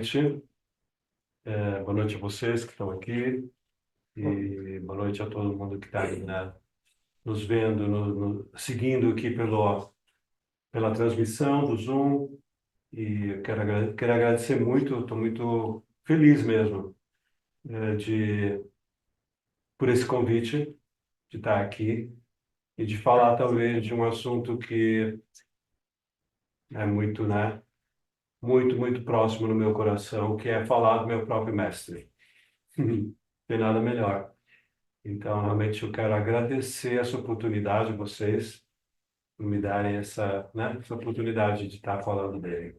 noite. Boa noite a vocês que estão aqui e boa noite a todo mundo que está aí, né, nos vendo, seguindo aqui pela transmissão do Zoom. E eu quero agradecer muito, estou muito feliz mesmo, por esse convite de estar aqui e de falar talvez de um assunto que é muito, né, muito próximo no meu coração, que é falar do meu próprio mestre. Não tem nada melhor. Então, realmente, eu quero agradecer essa oportunidade a vocês por me darem essa oportunidade de estar falando dele.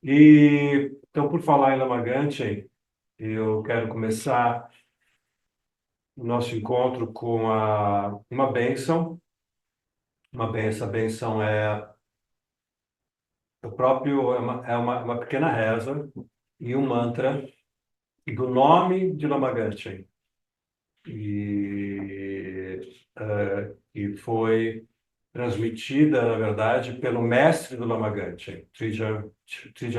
E, então, por falar em Lama Ganchen, eu quero começar o nosso encontro com uma bênção. Essa bênção é uma pequena reza e um mantra do nome de Lama Ganchen. E foi transmitida, na verdade, pelo mestre do Lama Ganchen, Trijang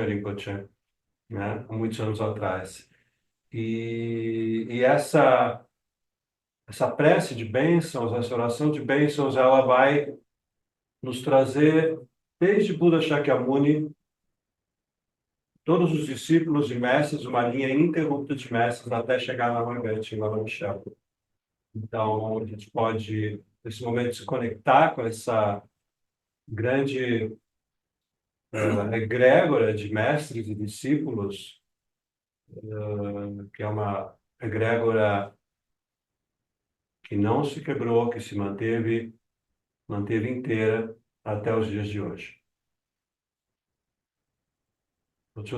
Rinpoche, né, há muitos anos atrás. E essa prece de bênçãos, essa oração de bênçãos, ela vai nos trazer, desde Buda Shakyamuni, todos os discípulos e mestres, uma linha ininterrupta de mestres, até chegar na Lama Ganchen, lá no Michel. Então, a gente pode, nesse momento, se conectar com essa grande egrégora de mestres e discípulos, que é uma egrégora que não se quebrou, que se manteve inteira até os dias de hoje.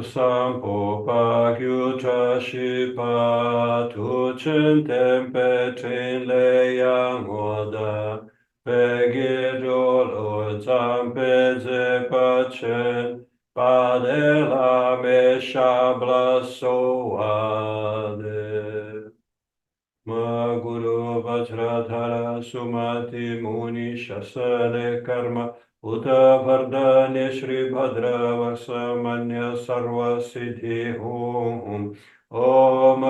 Sampo Pagyu Chashipa Tuchen Tempe Trin Leyang Oda Pegi Jolo Zampe Zepa Chen Padela Me Shabla Soade Ma Guru Vajradhara Sumati Muni Shasane Karma Uta Vardhanya Shri Bhadra Vasamanya Sarva Siddhi Om Om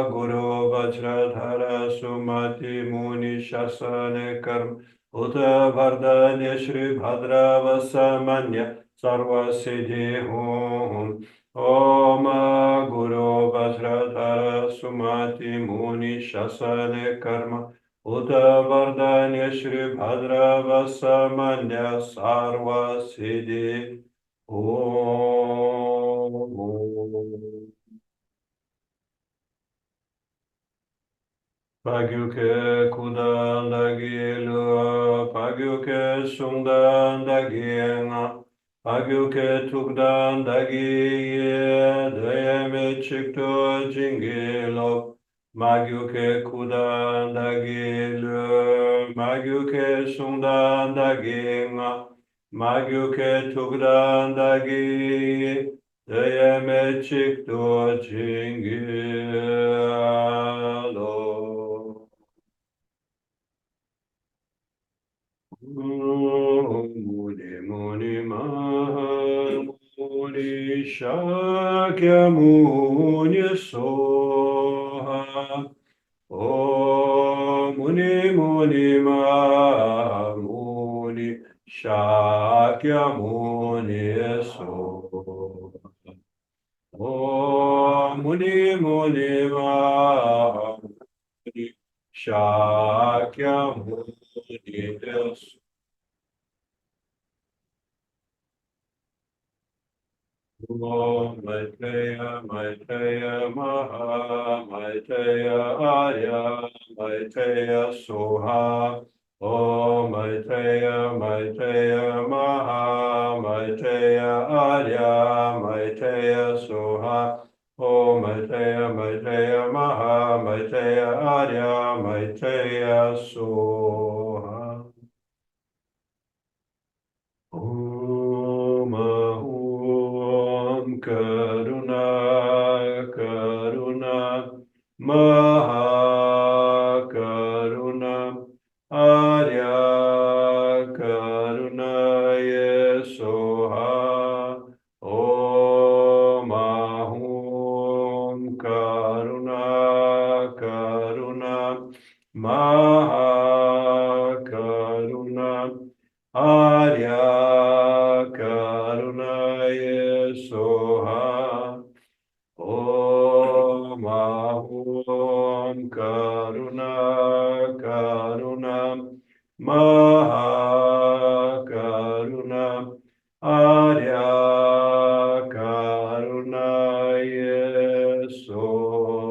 Guru Vajradhara Sumati Muni Shasane Karma Uta Vardhanya Shri Bhadra Vasamanya Sarva Siddhi Om Om Guru Vajradhara Sumati Muni Shasane Karma Uta Vardhanya Shri Bhadra Vasamanya Sarva Siddhi Om. Pagyuke kudandagila, pagyuke sundandagina, pagyuke tugdandagiye, dayame chikto jingilo, magyuke kudandagila, magyuke sundandagina, magyuke tugdandagiye, dayame chikto jingilo. Muni Muni Maha Muni Shakyamuni Soha Om Muni Muni Maha Muni Shakyamuni Soha Om Muni Muni Maha Muni Shakyamuni Soha Om Maitreya Maitreya Maha Maitreya Arya Maitreya Soha Om Maitreya Maitreya Maha Maitreya Arya Maitreya Soha Om Maitreya Maitreya Maha Maitreya Arya Maitreya Soha Om Ahum Karuna Karuna Maha Karuna Arya Karuna Yesoha Om Ahum Mahakaruna Arya Karunaye Soham.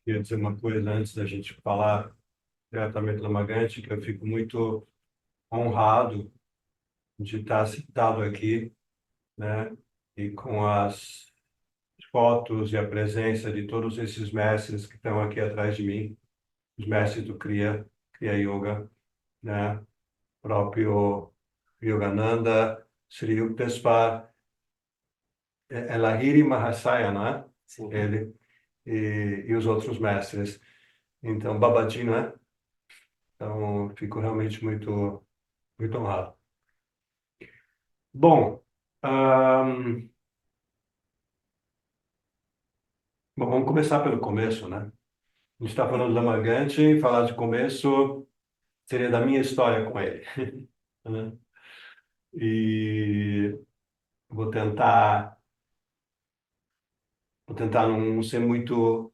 Queria dizer uma coisa antes da gente falar diretamente do Magante, que eu fico muito honrado de estar sentado aqui, né? E com as fotos e a presença de todos esses mestres que estão aqui atrás de mim, os mestres do Kriya Yoga, né? Próprio Yogananda, Sri Yukteswar, é Lahiri Mahasaya, não é? Sim. Ele e os outros mestres. Então, Babaji, não é? Então, fico realmente muito honrado. Bom, bom, vamos começar pelo começo, né? A gente está falando da Magante, falar de começo seria da minha história com ele, né? E vou tentar, vou tentar não ser muito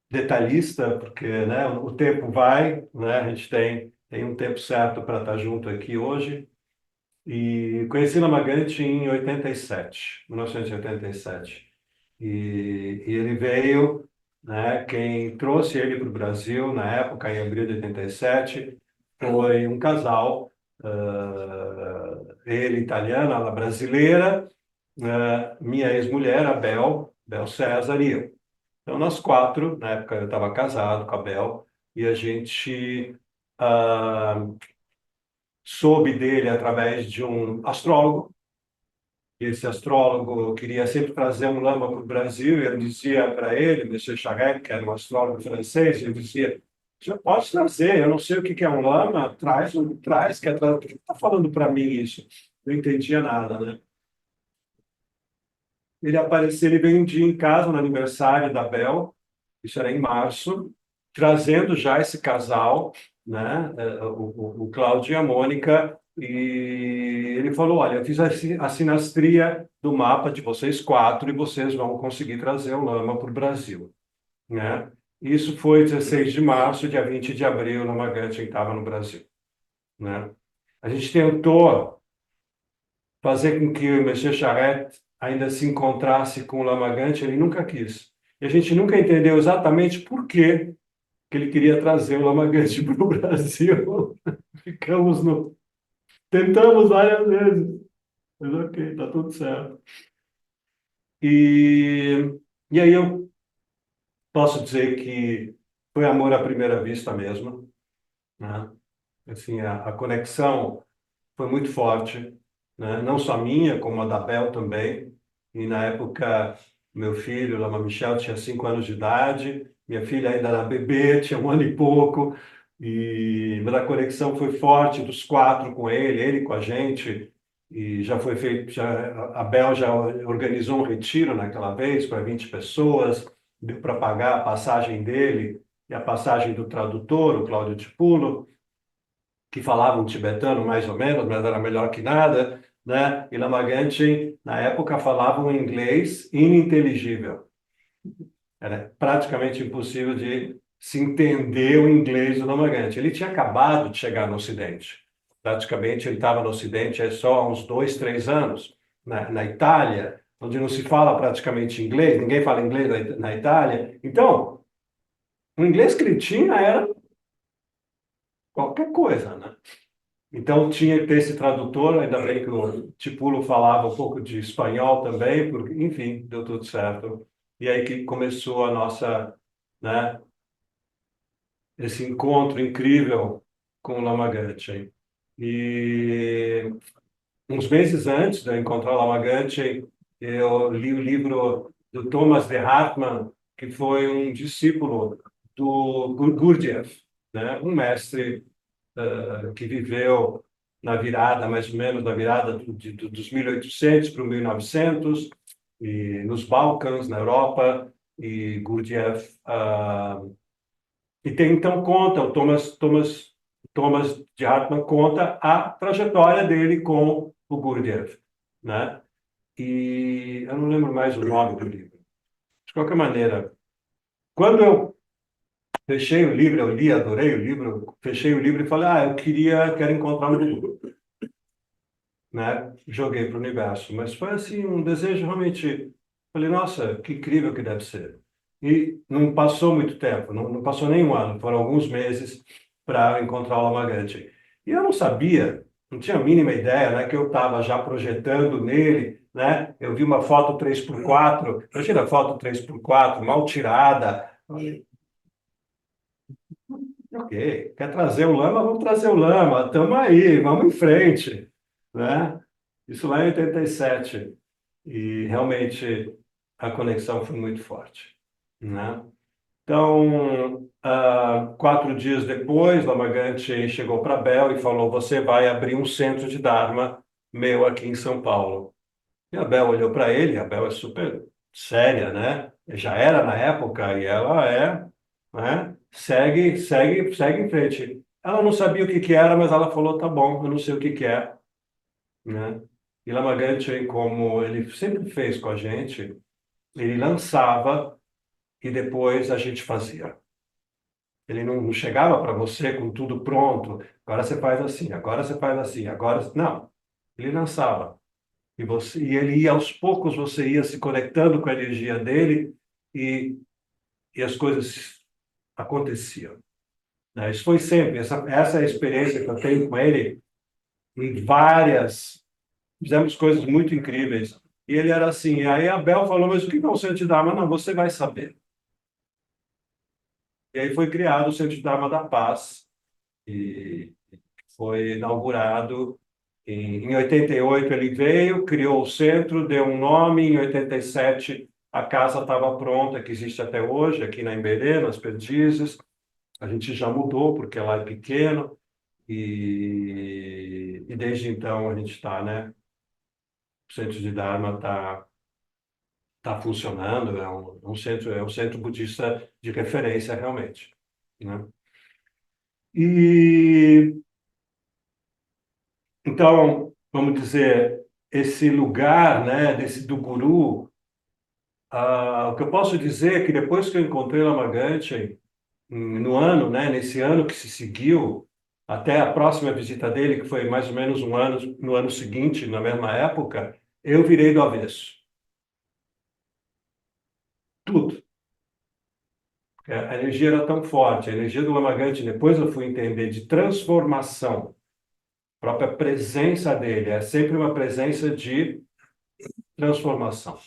detalhista, porque, né, o tempo vai, né? A gente tem um tempo certo para estar junto aqui hoje. E conheci Lamagante em 87, 1987. E ele veio, né, quem trouxe ele para o Brasil na época, em abril de 87, foi um casal, ele italiano, ela brasileira, minha ex-mulher, a Bel César e eu. Então, nós quatro, na época eu estava casado com a Bel, e a gente ah, soube dele através de um astrólogo. Esse astrólogo queria sempre trazer um lama para o Brasil, e eu dizia para ele, Monsieur Charette, que era um astrólogo francês, ele dizia, você pode trazer, eu não sei o que é um lama, traz, por que está falando para mim isso? Não entendia nada, né? Ele apareceu, ele veio um dia em casa, no aniversário da Bel, isso era em março, trazendo já esse casal, né, o Cláudio e a Mônica, e ele falou, olha, eu fiz a sinastria do mapa de vocês quatro e vocês vão conseguir trazer o lama para o Brasil, né? Isso foi 16 de março, dia 20 de abril, no Magante estava no Brasil, né? A gente tentou fazer com que o Monsieur Charette ainda se encontrasse com o Lamagante, ele nunca quis. E a gente nunca entendeu exatamente por que ele queria trazer o Lamagante para o Brasil. Ficamos no... Tentamos várias vezes, mas ok, tá tudo certo. E, e aí eu posso dizer que foi amor à primeira vista mesmo, né? Assim, a conexão foi muito forte, né? Não só minha, como a da Bel também. E na época, meu filho, Lama Michel, tinha 5 anos de idade, minha filha ainda era bebê, tinha um ano e pouco, mas a conexão foi forte dos quatro com ele com a gente. E já foi feito, a Bel já organizou um retiro naquela vez para 20 pessoas, deu para pagar a passagem dele e a passagem do tradutor, o Cláudio Tipulo, que falava um tibetano mais ou menos, mas era melhor que nada, né? E Lamagantin, na época, falava um inglês ininteligível. Era praticamente impossível de se entender o inglês do Lamagantin. Ele tinha acabado de chegar no Ocidente. Praticamente ele estava no Ocidente há só uns 2, 3 anos, na Itália, onde não se fala praticamente inglês, ninguém fala inglês na Itália. Então, o inglês que ele tinha era qualquer coisa, né? Então tinha que ter esse tradutor, ainda bem que o Tipulo falava um pouco de espanhol também, porque, enfim, deu tudo certo. E aí que começou a nossa, né, esse encontro incrível com o Lama Gangchen. E uns meses antes de eu encontrar o Lama Gangchen, eu li o livro do Thomas de Hartmann, que foi um discípulo do Gurdjieff, né? Um mestre que viveu na virada, mais ou menos, na virada dos 1800 para o 1900, e nos Balcãs, na Europa, e Gurdjieff. E tem, então, conta, o Thomas de Hartmann conta a trajetória dele com o Gurdjieff, né? E eu não lembro mais o nome do livro. De qualquer maneira, quando eu fechei o livro, eu li, adorei o livro, fechei o livro e falei, eu quero encontrar o Guru, né? Joguei para o universo. Mas foi assim, um desejo realmente. Falei, nossa, que incrível que deve ser. E não passou muito tempo, não passou nem um ano, foram alguns meses para encontrar o Lamagante. E eu não sabia, não tinha a mínima ideia, né, que eu estava já projetando nele, né? Eu vi uma foto 3x4, imagina a foto 3x4, mal tirada. Ok, quer trazer o lama? Vamos trazer o lama, estamos aí, vamos em frente, né? Isso lá em 87. E realmente a conexão foi muito forte, né? Então, 4 dias depois, Lamagante chegou para Bel e falou: Você vai abrir um centro de Dharma meu aqui em São Paulo. E a Bel olhou para ele, a Bel é super séria, né? Já era na época e ela né? Segue em frente. Ela não sabia o que que era, mas ela falou: Tá bom, eu não sei o que que é, né? E Lamagante, como ele sempre fez com a gente, ele lançava e depois a gente fazia. Ele não chegava para você com tudo pronto. Agora você faz assim, agora você faz assim, agora. Não. Ele lançava. E ele ia aos poucos, você ia se conectando com a energia dele e, e as coisas aconteciam, né? Isso foi sempre. Essa é a experiência que eu tenho com ele em várias. Fizemos coisas muito incríveis. E ele era assim. Aí a Bel falou: Mas o que é o Centro de Dharma? Não, você vai saber. E aí foi criado o Centro de Dharma da Paz. E foi inaugurado em 88. Ele veio, criou o centro, deu um nome. Em 87, a casa estava pronta, que existe até hoje, aqui na Emberê, nas Perdizes. A gente já mudou, porque lá é pequeno. E desde então a gente está, né? O Centro de Dharma tá funcionando, é um centro budista de referência realmente, né? E então, vamos dizer, esse lugar, né, desse do guru, o que eu posso dizer é que depois que eu encontrei Lama Gangchen, no ano, né, nesse ano que se seguiu, até a próxima visita dele, que foi mais ou menos um ano, no ano seguinte, na mesma época, eu virei do avesso. Tudo. A energia era tão forte, a energia do Lama Gangchen, depois eu fui entender, de transformação, a própria presença dele, é sempre uma presença de transformação,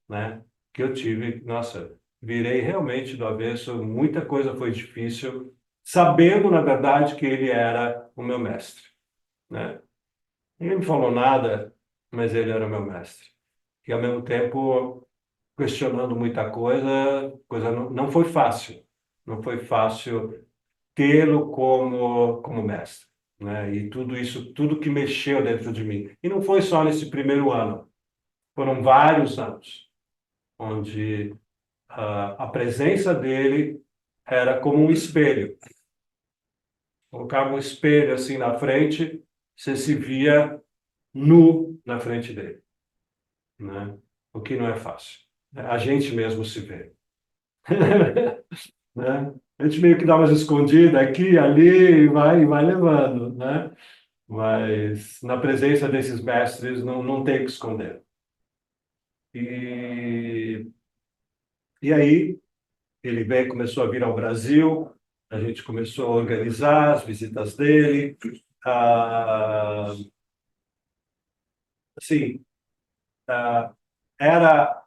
né? Que eu tive, nossa, virei realmente do avesso, muita coisa foi difícil, sabendo, na verdade, que ele era o meu mestre, né? Ninguém me falou nada, mas ele era o meu mestre. E, ao mesmo tempo, questionando muita coisa, coisa não foi fácil. Não foi fácil tê-lo como mestre, né? E tudo isso, tudo que mexeu dentro de mim. E não foi só nesse primeiro ano, foram vários anos, onde a presença dele era como um espelho. Colocava um espelho assim na frente, você se via nu na frente dele, né? O que não é fácil. A gente mesmo se vê, né? A gente meio que dá umas escondidas aqui, ali, e vai levando, né? Mas na presença desses mestres não tem o que esconder. E, e aí ele veio, começou a vir ao Brasil, a gente começou a organizar as visitas dele. Ah, assim, era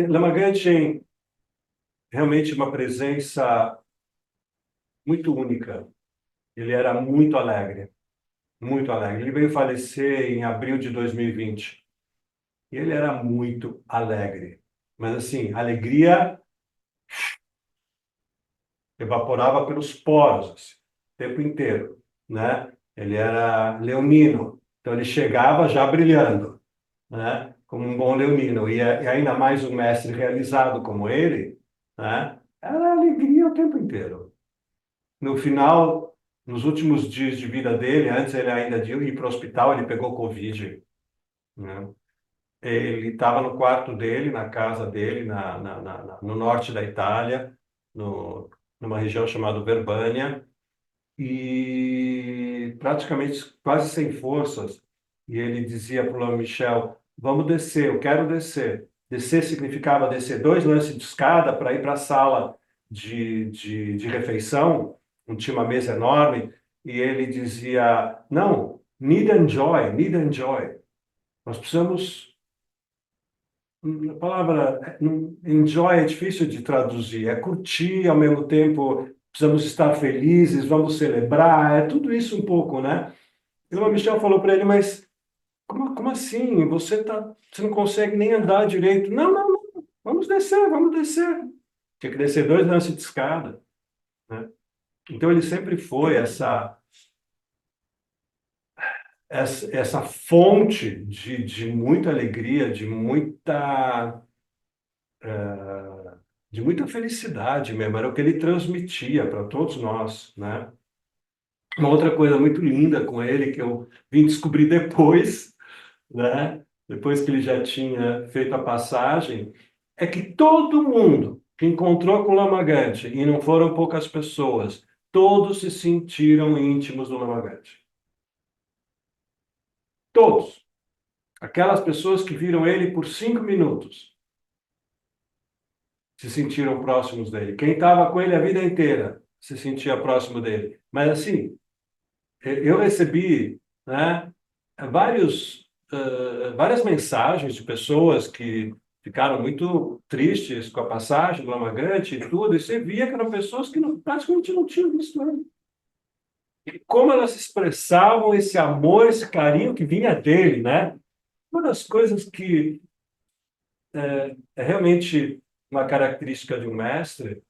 Lamagante tem realmente uma presença muito única. Ele era muito alegre, muito alegre. Ele veio falecer em abril de 2020. E ele era muito alegre. Mas assim, alegria evaporava pelos poros, assim, o tempo inteiro, né? Ele era leonino, então ele chegava já brilhando, né? Como um bom leonino. E ainda mais um mestre realizado como ele, né? Era alegria o tempo inteiro. No final, nos últimos dias de vida dele, antes ele ainda de ir para o hospital, ele pegou Covid, né? Ele estava no quarto dele, na casa dele, no norte da Itália, numa região chamada Verbânia, e praticamente quase sem forças. E ele dizia para o Michel: vamos descer, eu quero descer. Descer significava descer 2 lances de escada para ir para a sala de refeição, onde tinha uma mesa enorme, e ele dizia: não, need enjoy, need enjoy. Nós precisamos. A palavra enjoy é difícil de traduzir, é curtir ao mesmo tempo, precisamos estar felizes, vamos celebrar, é tudo isso um pouco, né? E o Michel falou para ele, mas como assim? Você não consegue nem andar direito. Não, não, não, vamos descer, vamos descer. Tinha que descer 2 lances de escada, né? Então ele sempre foi essa fonte de muita alegria, de muita felicidade mesmo, era o que ele transmitia para todos nós, né? Uma outra coisa muito linda com ele que eu vim descobrir depois, né? Depois que ele já tinha feito a passagem, é que todo mundo que encontrou com o Lamagante, e não foram poucas pessoas, todos se sentiram íntimos do Lamagante. Todos. Aquelas pessoas que viram ele por 5 minutos se sentiram próximos dele. Quem estava com ele a vida inteira se sentia próximo dele. Mas assim, eu recebi, né, várias mensagens de pessoas que ficaram muito tristes com a passagem do Lamagante e tudo, e você via que eram pessoas que praticamente não tinham visto ele. E como elas expressavam esse amor, esse carinho que vinha dele, né? Uma das coisas que é realmente uma característica de um mestre,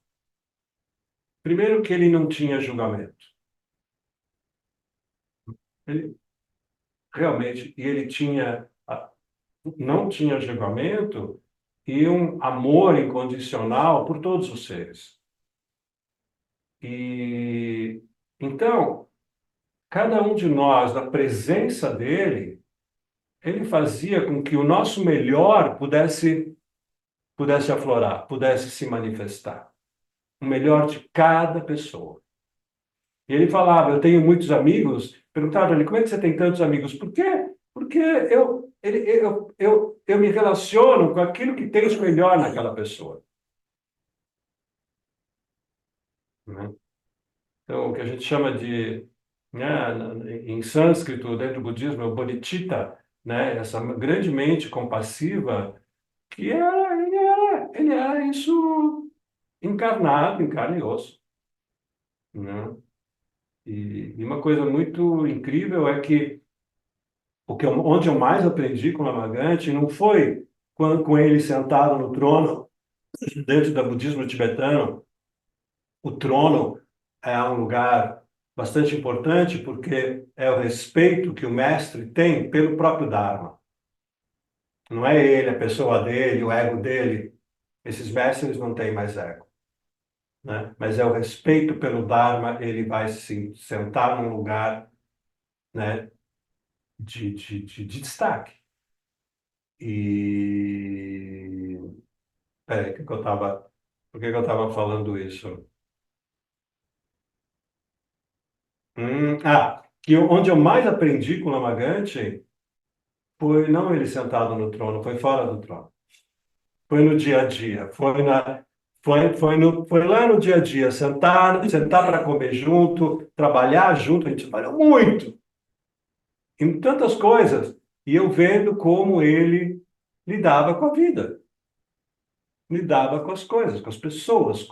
primeiro que ele não tinha julgamento. Ele realmente, e ele não tinha julgamento e um amor incondicional por todos os seres. E então, cada um de nós, na presença dele, ele fazia com que o nosso melhor pudesse aflorar, pudesse se manifestar. O melhor de cada pessoa. E ele falava, eu tenho muitos amigos, perguntava ele, como é que você tem tantos amigos? Por quê? Porque eu me relaciono com aquilo que tem de melhor naquela pessoa. Né? Então, o que a gente chama de, né, em sânscrito, dentro do budismo, é o bodhicitta, né, essa grande mente compassiva, que ele é isso encarnado, em carne e osso. Né? E uma coisa muito incrível é que onde eu mais aprendi com o Lamagante não foi com ele sentado no trono, dentro do budismo tibetano. O trono é um lugar bastante importante porque é o respeito que o mestre tem pelo próprio Dharma. Não é ele, a pessoa dele, o ego dele. Esses mestres não têm mais ego, né? Mas é o respeito pelo Dharma, ele vai se sentar num lugar, né, de destaque. E peraí, por que que eu estava falando isso? Onde eu mais aprendi com o Lamagante foi não ele sentado no trono, foi fora do trono. Foi no dia a dia, foi lá no dia a dia, sentar para comer junto, trabalhar junto, a gente trabalhou muito, em tantas coisas, e eu vendo como ele lidava com a vida. lidava com as coisas, com as pessoas,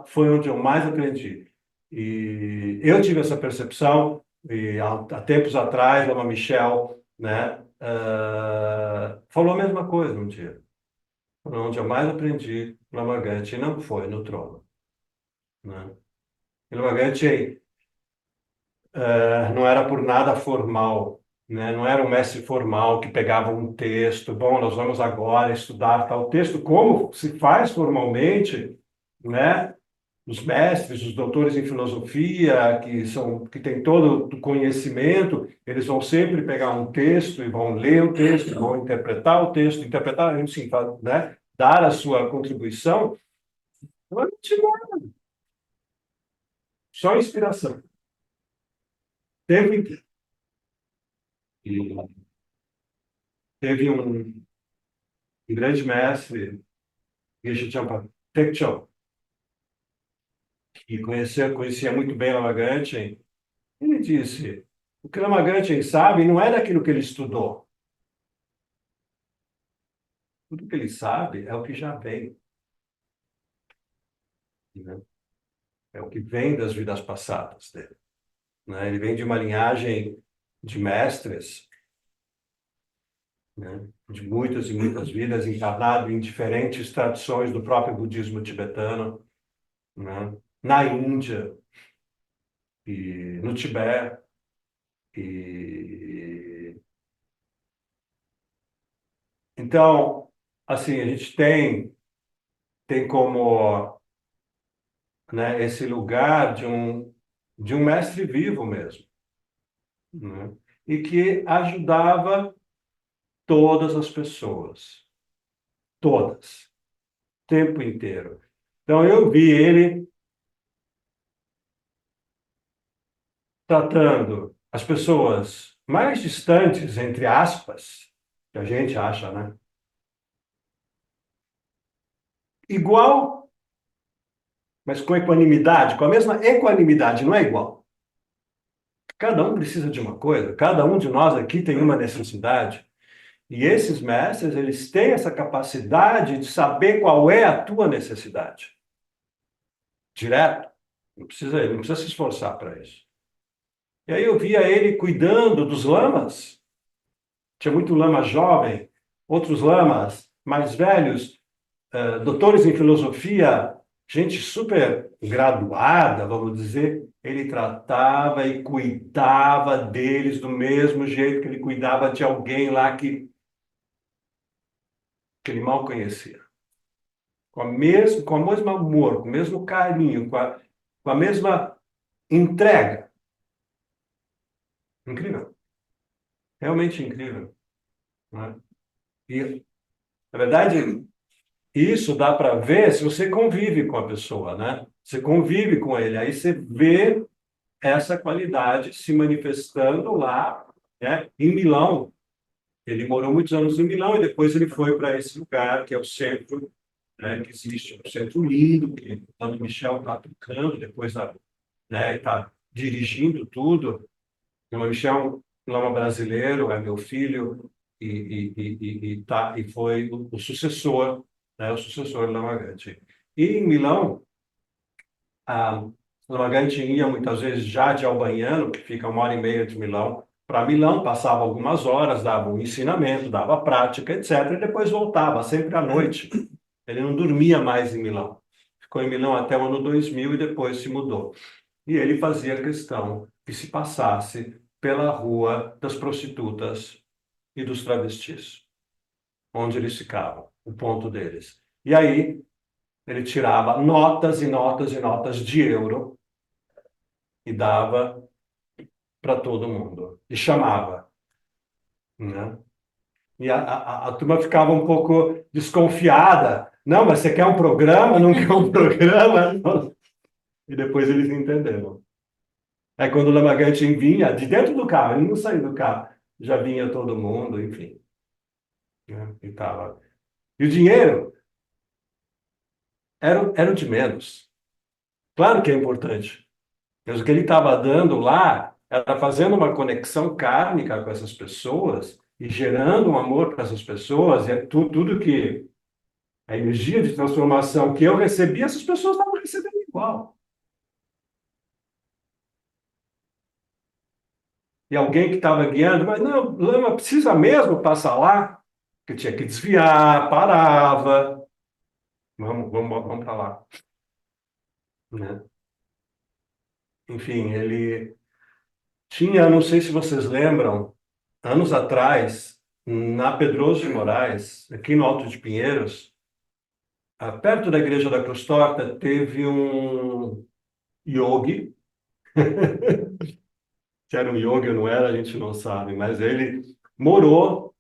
foi onde eu mais aprendi. E eu tive essa percepção, e há tempos atrás, a Michelle, né, falou a mesma coisa um dia. Onde eu mais aprendi Lama Ganche não foi no trono, né? E Lama Ganche não era por nada formal, né? Não era um mestre formal que pegava um texto, bom, nós vamos agora estudar tal texto, como se faz formalmente, né? Os mestres, os doutores em filosofia, que têm todo o conhecimento, eles vão sempre pegar um texto e vão ler o texto, vão interpretar o texto, interpretar, enfim, né? Dar a sua contribuição. Não é só inspiração. Tempo inteiro. E teve um grande mestre, Geshe Champa Tekchon, que conhecia muito bem Lama Ganchen. Ele disse, o que Lama Ganchen sabe não é daquilo que ele estudou. Tudo que ele sabe é o que já vem, né? É o que vem das vidas passadas dele, né? Ele vem de uma linhagem de mestres, né? De muitas e muitas vidas, encarnado em diferentes tradições do próprio budismo tibetano, né? Na Índia e no Tibete. E então, assim, a gente tem como, né, esse lugar de um mestre vivo mesmo, né? E que ajudava todas as pessoas, todas, o tempo inteiro. Então eu vi ele tratando as pessoas mais distantes, entre aspas, que a gente acha, né? Igual, mas com equanimidade, com a mesma equanimidade, não é igual. Cada um precisa de uma coisa, cada um de nós aqui tem uma necessidade. E esses mestres, eles têm essa capacidade de saber qual é a tua necessidade. Direto. Ele não precisa se esforçar para isso. E aí eu via ele cuidando dos lamas. Tinha muito lama jovem, outros lamas mais velhos, doutores em filosofia, gente super graduada, vamos dizer. Ele tratava e cuidava deles do mesmo jeito que ele cuidava de alguém lá que ele mal conhecia. Com o mesmo amor, com o mesmo carinho, com a mesma entrega. Incrível. Realmente incrível, né? E, na verdade, isso dá para ver se você convive com a pessoa, né? Você convive com ele, aí você vê essa qualidade se manifestando lá, né? Em Milão. Ele morou muitos anos em Milão e depois ele foi para esse lugar que é o centro, né? Que existe, um centro lindo, que o Antônio Michel está tocando, depois, né? Está dirigindo tudo. O Michel é um brasileiro, é meu filho e foi o sucessor, né? O sucessor do Lamagante. E em Milão, a Lamagante ia muitas vezes já de Albagnano, que fica 1 hora e meia de Milão, para Milão, passava algumas horas, dava um ensinamento, dava prática, etc., e depois voltava, sempre à noite. Ele não dormia mais em Milão. Ficou em Milão até o ano 2000 e depois se mudou. E ele fazia questão que se passasse pela rua das prostitutas e dos travestis, onde eles ficavam, o ponto deles. E aí ele tirava notas e notas e notas de euro e dava para todo mundo. E chamava, né? E a turma ficava um pouco desconfiada. Não, mas você quer um programa? Não quer um programa? E depois eles entenderam. Aí quando o Lamagante vinha, de dentro do carro, ele não saiu do carro, já vinha todo mundo, enfim, né? E tava. E o dinheiro era o de menos. Claro que é importante, mas o que ele estava dando lá era fazendo uma conexão kármica com essas pessoas e gerando um amor para essas pessoas, e é tudo que A energia de transformação que eu recebi, essas pessoas estavam recebendo igual. E alguém que estava guiando, mas não, Lama, precisa mesmo passar lá? Que tinha que desviar, parava. Vamos para lá, né? Enfim, ele tinha, não sei se vocês lembram, anos atrás, na Pedroso de Moraes, aqui no Alto de Pinheiros, perto da Igreja da Cruz Torta, teve um yogi, se era um yogi ou não era, a gente não sabe, mas ele morou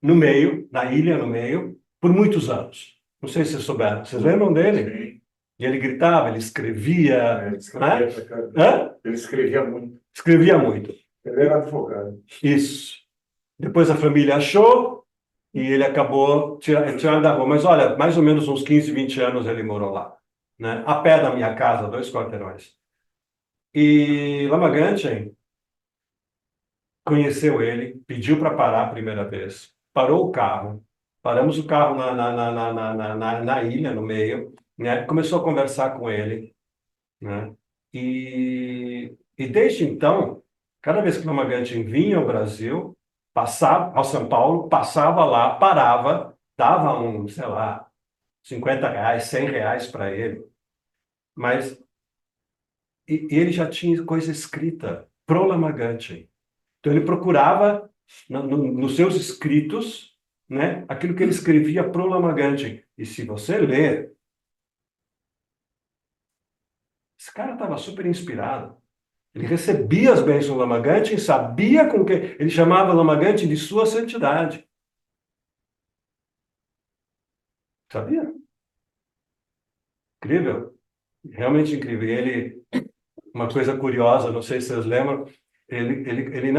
no meio, na ilha no meio, por muitos anos. Não sei se vocês souberam. Vocês lembram dele? Sim. E ele gritava, ele escrevia. Ele Né? escrevia pra caramba. Hã? Ele escrevia muito. Escrevia muito. Ele era advogado. Isso. Depois a família achou e ele acabou tirando da rua. Mas olha, mais ou menos uns 15, 20 anos ele morou lá. Né? A pé da minha casa, 2 quarteirões. E Lamaganchen conheceu ele, pediu para parar a primeira vez, parou o carro, paramos o carro na ilha, no meio, né? Começou a conversar com ele, né? E desde então, cada vez que o Lamagantin vinha ao Brasil, passava ao São Paulo, passava lá, parava, dava um, sei lá, R$ 50, R$ 100 para ele, mas e ele já tinha coisa escrita pro Lamagantin. Então ele procurava nos seus escritos, né, aquilo que ele escrevia pro Lamagantin. E se você ler, esse cara estava super inspirado. Ele recebia as bênçãos do Lamagantin, sabia com que ele chamava Lamagantin de sua santidade. Sabia? Incrível, realmente incrível. E ele, uma coisa curiosa, não sei se vocês lembram, ele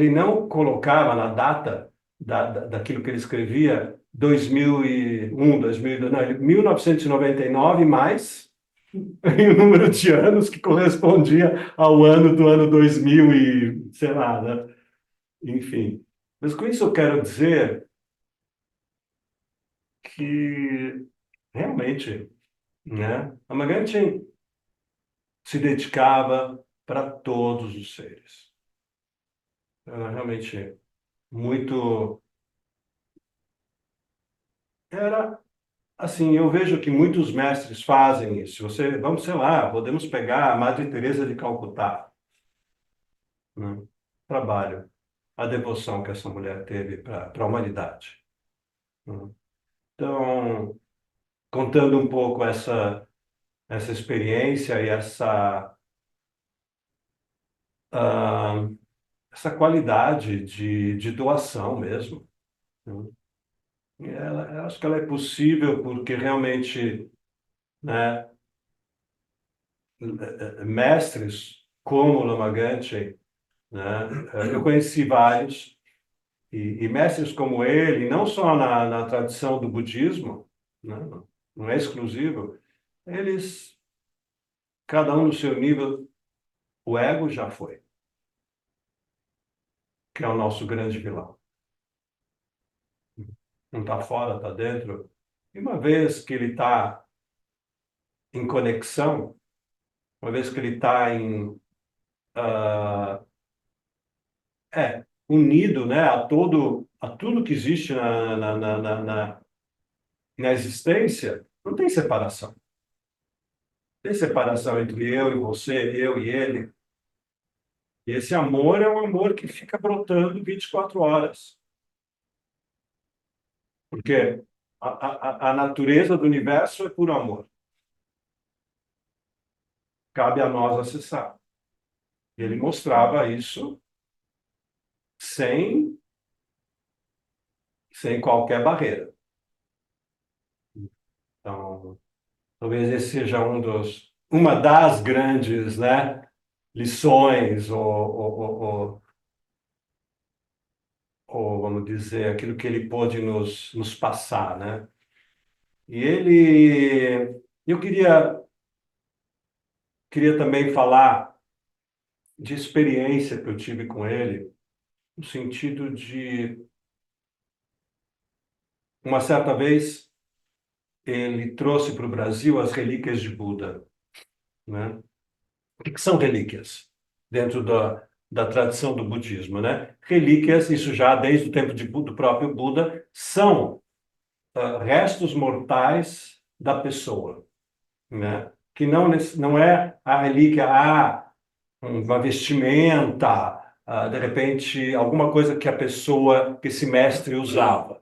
não colocava na data daquilo que ele escrevia 2001, 2002, não, 1999 mais e o número de anos que correspondia ao ano do ano 2000 e sei lá, né? Enfim. Mas com isso eu quero dizer que realmente, né, a Magantin se dedicava para todos os seres. Era realmente muito. Era assim, eu vejo que muitos mestres fazem isso. Você, vamos, sei lá, podemos pegar a Madre Teresa de Calcutá, né? Trabalho, a devoção que essa mulher teve para a humanidade, né? Então, contando um pouco essa experiência e ah, essa qualidade de doação mesmo, né? E eu acho que ela é possível porque realmente, né, mestres como Lama Gangchen, né, eu conheci vários, e mestres como ele, não só na tradição do budismo, né, não é exclusivo, eles, cada um no seu nível, o ego já foi, que é o nosso grande vilão. Não está fora, está dentro. E uma vez que ele está em conexão, uma vez que ele está ah, unido, né, a tudo que existe na existência, não tem separação. Tem separação entre eu e você, eu e ele. E esse amor é um amor que fica brotando 24 horas. Porque a natureza do universo é puro amor. Cabe a nós acessar. Ele mostrava isso sem, sem qualquer barreira. Então, talvez esse seja uma das grandes, né, lições, ou, vamos dizer, aquilo que ele pôde nos passar, né? E eu queria também falar de experiência que eu tive com ele, no sentido de, uma certa vez, ele trouxe para o Brasil as relíquias de Buda, né? O que que são relíquias dentro da tradição do budismo, né? Relíquias, isso já desde o tempo do próprio Buda, são restos mortais da pessoa, né? Que não é a relíquia, uma vestimenta, de repente, alguma coisa que a pessoa, que esse mestre usava,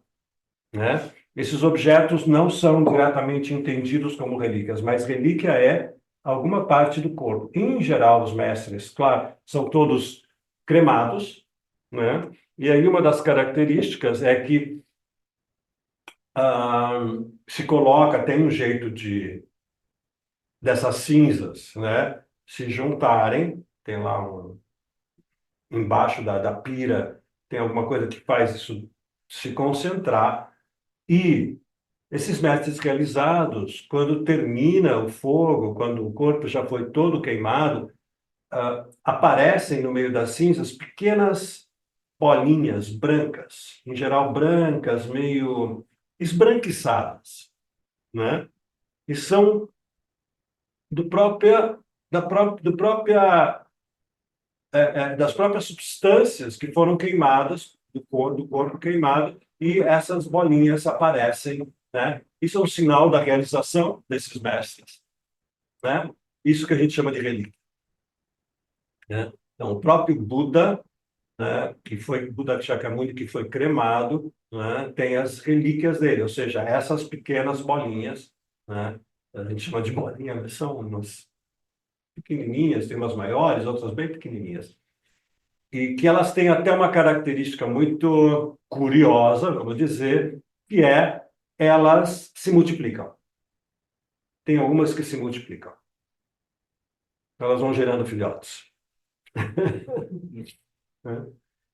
né? Esses objetos não são diretamente entendidos como relíquias, mas relíquia é alguma parte do corpo. Em geral, os mestres, claro, são todos cremados, né? E aí uma das características é que ah, se coloca, tem um jeito dessas cinzas, né? Se juntarem, tem lá embaixo da pira, tem alguma coisa que faz isso se concentrar. E esses mestres realizados, quando termina o fogo, quando o corpo já foi todo queimado, aparecem no meio das cinzas pequenas bolinhas brancas, em geral brancas, meio esbranquiçadas, né? E são do própria, do própria, das próprias substâncias que foram queimadas, do corpo queimado, e essas bolinhas aparecem, né? Isso é um sinal da realização desses mestres, né? Isso que a gente chama de relíquia, né? Então, o próprio Buda, né, que foi Buda Shakyamuni, que foi cremado, né, tem as relíquias dele, ou seja, essas pequenas bolinhas, né? A gente chama de bolinha, mas são umas pequenininhas, tem umas maiores, outras bem pequenininhas. E que elas têm até uma característica muito curiosa, vamos dizer, que é elas se multiplicam. Tem algumas que se multiplicam. Elas vão gerando filhotes. Né?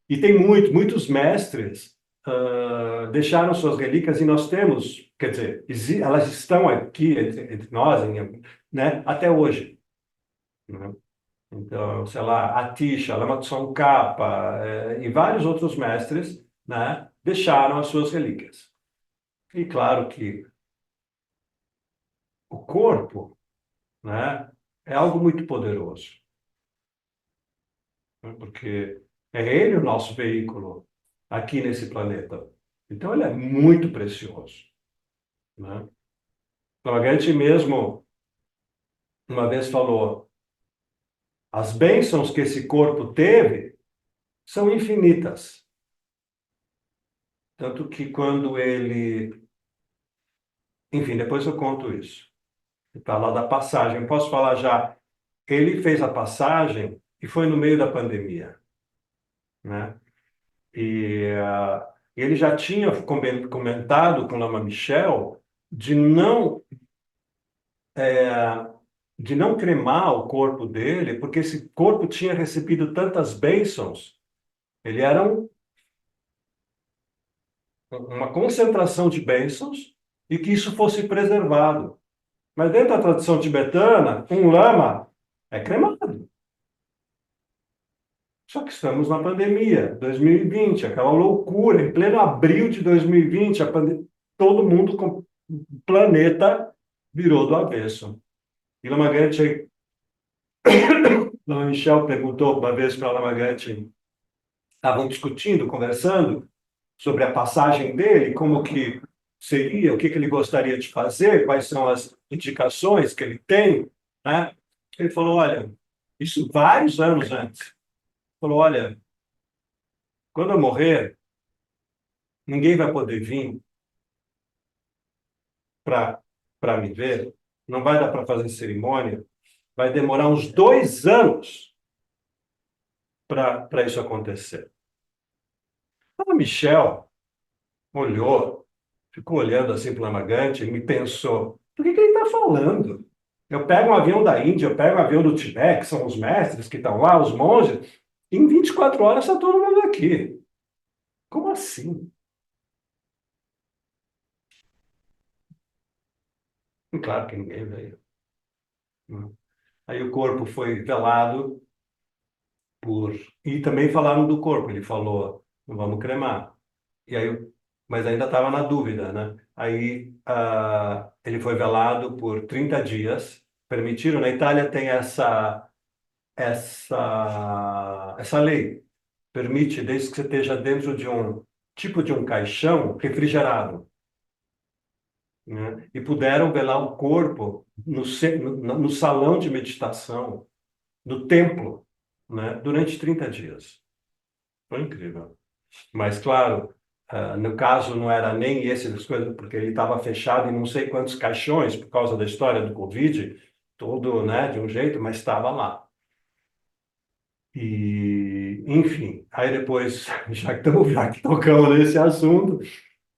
E tem muitos mestres deixaram suas relíquias e nós temos, quer dizer, elas estão aqui entre nós, né, até hoje. Né? Então, sei lá, Atisha, Lama Tsongkhapa, e vários outros mestres, né, deixaram as suas relíquias. E claro que o corpo, né, é algo muito poderoso, né, porque é ele o nosso veículo aqui nesse planeta. Então, ele é muito precioso, né? Então, a gente mesmo uma vez falou, as bênçãos que esse corpo teve são infinitas. Tanto que quando ele... Enfim, depois eu conto isso. Está lá da passagem. Eu posso falar já. Ele fez a passagem e foi no meio da pandemia, né? E ele já tinha comentado com Lama Michel de não de não cremar o corpo dele, porque esse corpo tinha recebido tantas bênçãos. Ele era uma concentração de bênçãos e que isso fosse preservado. Mas dentro da tradição tibetana, um lama é cremado. Só que estamos na pandemia, 2020, aquela loucura, em pleno abril de 2020, todo mundo, o planeta virou do avesso. E Lama Michel perguntou uma vez para Lama Gante, estavam discutindo, conversando sobre a passagem dele, como que seria, o que que ele gostaria de fazer, quais são as indicações que ele tem, né? Ele falou, olha, isso vários anos antes. Falou, olha, quando eu morrer, ninguém vai poder vir para me ver, não vai dar para fazer cerimônia, vai demorar uns 2 anos para isso acontecer. A Michel olhou, ficou olhando assim para o Lamagante e me pensou, por que que ele está falando? Eu pego um avião da Índia, eu pego um avião do Tibete, que são os mestres que estão lá, os monges, e em 24 horas está todo mundo aqui. Como assim? E claro que ninguém veio. Aí o corpo foi velado por... E também falaram do corpo. Ele falou, não vamos cremar. E aí mas ainda estava na dúvida, né? Aí ele foi velado por 30 dias. Permitiram, na Itália tem essa lei. Permite, desde que você esteja dentro de um tipo de um caixão refrigerado, né? E puderam velar o corpo no salão de meditação, no templo, né? Durante 30 dias. Foi incrível. Mas, claro, no caso não era nem essas coisas, porque ele estava fechado em não sei quantos caixões por causa da história do Covid, todo, né, de um jeito, mas estava lá. E, enfim, aí depois, já que tocamos nesse assunto,